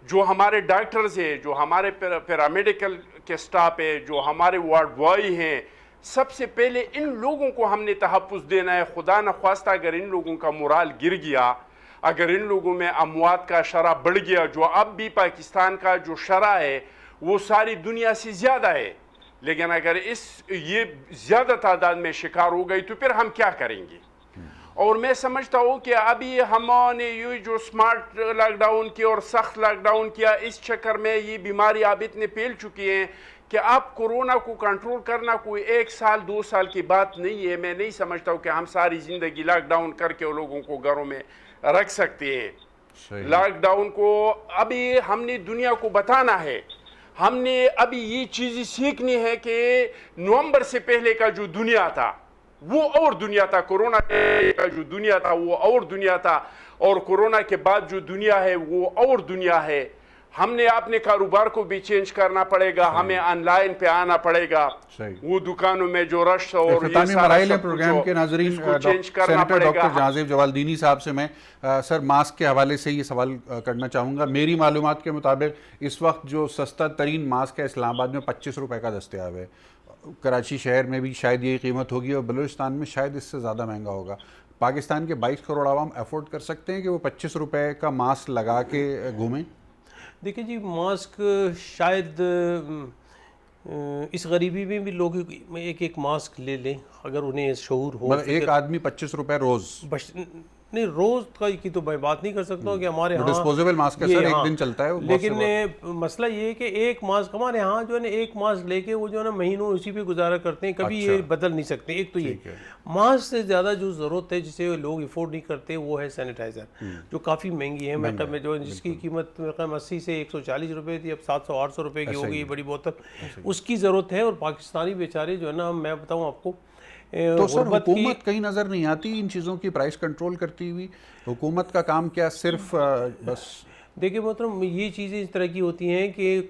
جو ہمارے ڈاکٹرز ہیں، جو ہمارے پیرامیڈیکل کے سٹاف ہے، جو ہمارے وارڈ بوائے ہیں، سب سے پہلے ان لوگوں کو ہم نے تحفظ دینا ہے۔ خدا نخواستہ اگر ان لوگوں کا مورال گر گیا، اگر ان لوگوں میں اموات کا شرح بڑھ گیا، جو اب بھی پاکستان کا جو شرح ہے وہ ساری دنیا سے زیادہ ہے، لیکن اگر یہ زیادہ تعداد میں شکار ہو گئی تو پھر ہم کیا کریں گے؟ اور میں سمجھتا ہوں کہ ابھی ہم نے یہ جو سمارٹ لاک ڈاؤن کیا اور سخت لاک ڈاؤن کیا، اس چکر میں یہ بیماری اب اتنے پھیل چکی ہیں کہ اب کورونا کو کنٹرول کرنا کوئی 1 سال 2 سال کی بات نہیں ہے۔ میں نہیں سمجھتا ہوں کہ ہم ساری زندگی لاک ڈاؤن کر کے لوگوں کو گھروں میں رکھ سکتے ہیں۔ لاک ڈاؤن کو ابھی ہم نے دنیا کو بتانا ہے، ہم نے ابھی یہ چیزیں سیکھنی ہے کہ نومبر سے پہلے کا جو دنیا تھا وہ اور دنیا تھا، کورونا کا جو دنیا تھا وہ اور دنیا تھا، اور کورونا کے بعد جو دنیا ہے وہ اور دنیا ہے. ہم نے اپنے کاروبار کو بھی چینج کرنا پڑے گا، ہمیں آن لائن پہ آنا پڑے گا. وہ دکانوں میں جو رش اور اختتامی مراحل پروگرام کے ناظرین، سینیٹر ڈاکٹر جہازیب جوالدینی صاحب سے میں سر ماسک کے حوالے سے یہ سوال کرنا چاہوں گا. میری معلومات کے مطابق اس وقت جو سستا ترین ماسک ہے اسلام آباد میں 25 روپے کا دستیاب ہے. کراچی شہر میں بھی شاید یہی قیمت ہوگی اور بلوچستان میں شاید اس سے زیادہ مہنگا ہوگا. پاکستان کے 22 کروڑ عوام افورڈ کر سکتے ہیں کہ وہ 25 روپے کا ماسک لگا کے گھومیں؟ دیکھیں جی، ماسک شاید اس غریبی میں بھی لوگ ایک ماسک لے لیں اگر انہیں شعور ہو. ایک آدمی 25 روپے روز نہیں، روز کی تو میں بات نہیں کر سکتا ہوں کہ ہمارے ہاں ڈسپوزیبل ماسک ہے سر، ایک دن چلتا ہے. لیکن مسئلہ یہ ہے کہ ایک ماسک ہمارے ہاں جو ہے نا ایک ماسک لے کے وہ جو ہے نا مہینوں اسی پہ گزارا کرتے ہیں، کبھی یہ بدل نہیں سکتے. ایک تو یہ ماسک سے زیادہ جو ضرورت ہے جسے لوگ افورڈ نہیں کرتے وہ ہے سینیٹائزر، جو کافی مہنگی ہے. میں جو جس کی قیمت 80 سے 140 روپے تھی، اب 700-800 روپے کی ہوگی بڑی بوتل. اس کی ضرورت ہے. اور پاکستانی بیچارے جو ہے نا، میں بتاؤں آپ کو، تو سر حکومت کہیں نظر نہیں آتی ان چیزوں کی پرائس کنٹرول کرتی ہوئی؟ حکومت کا کام کیا صرف بس؟ دیکھیں محترم، یہ چیزیں اس طرح کی ہوتی ہیں کہ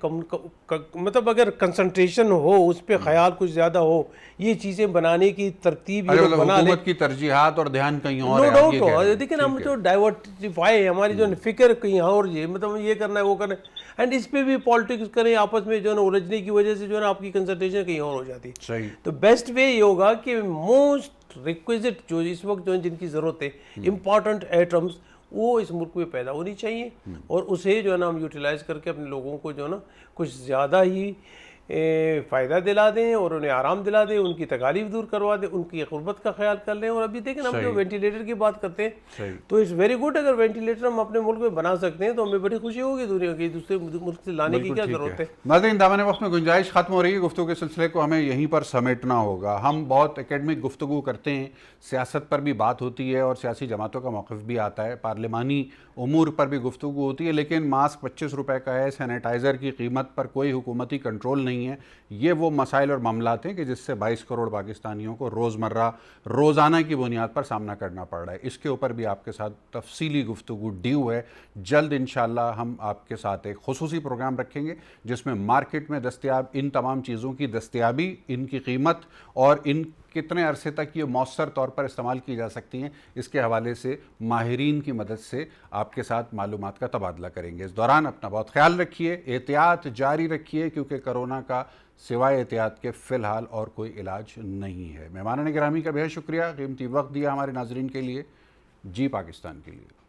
مطلب اگر کنسنٹریشن ہو، اس پہ خیال کچھ زیادہ ہو، یہ چیزیں بنانے کی ترتیب یہ بنا لیں. حکومت کی ترجیحات اور دھیان کہیں اور ہے. نو ڈاؤٹ ہو، دیکھیں ہم جو ڈائیورٹیفائی ہے ہماری جو فکر کہیں اور، یہ مطلب یہ کرنا ہے وہ کرنا ہے، اینڈ اس پہ بھی پالیٹکس کریں آپس میں جو ہے نا، الجھنے کی وجہ سے جو ہے نا آپ کی کنسنٹریشن کہیں اور ہو جاتی ہے. تو بیسٹ وے یہ ہوگا کہ موسٹ ریکویزٹ جو اس وقت جو جن کی ضرورت ہے، امپورٹنٹ ایٹمز، وہ اس ملک میں پیدا ہونی چاہیے، اور اسے جو ہے نا ہم یوٹیلائز کر کے اپنے لوگوں کو جو ہے نا کچھ زیادہ ہی فائدہ دلا دیں اور انہیں آرام دلا دیں، ان کی تکالیف دور کروا دیں، ان کی غربت کا خیال کر لیں. اور ابھی دیکھیں ہم جو وینٹیلیٹر کی بات کرتے ہیں تو اٹس ویری گڈ. اگر وینٹیلیٹر ہم اپنے ملک میں بنا سکتے ہیں تو ہمیں بڑی خوشی ہوگی. دنیا کی دوسرے ملک سے لانے کی کیا ضرورت ہے؟ ناظرین، دامن وقت میں گنجائش ختم ہو رہی ہے. گفتگو کے سلسلے کو ہمیں یہیں پر سمیٹنا ہوگا. ہم بہت اکیڈمک گفتگو کرتے ہیں، سیاست پر بھی بات ہوتی ہے اور سیاسی جماعتوں کا موقف بھی آتا ہے، پارلیمانی امور پر بھی گفتگو ہوتی ہے، لیکن ماسک 25 روپے کا ہے، سینیٹائزر کی قیمت پر کوئی حکومتی کنٹرول نہیں ہے. یہ وہ مسائل اور معاملات ہیں کہ جس سے 22 کروڑ پاکستانیوں کو روزانہ کی بنیاد پر سامنا کرنا پڑ رہا ہے. اس کے اوپر بھی آپ کے ساتھ تفصیلی گفتگو ڈیو ہے. جلد انشاءاللہ ہم آپ کے ساتھ ایک خصوصی پروگرام رکھیں گے جس میں مارکیٹ میں دستیاب ان تمام چیزوں کی دستیابی، ان کی قیمت اور ان کتنے عرصے تک یہ مؤثر طور پر استعمال کی جا سکتی ہیں، اس کے حوالے سے ماہرین کی مدد سے آپ کے ساتھ معلومات کا تبادلہ کریں گے. اس دوران اپنا بہت خیال رکھیے، احتیاط جاری رکھیے، کیونکہ کرونا کا سوائے احتیاط کے فی الحال اور کوئی علاج نہیں ہے. مہمانان گرامی کا بہت شکریہ، قیمتی وقت دیا ہمارے ناظرین کے لیے. جی پاکستان کے لیے.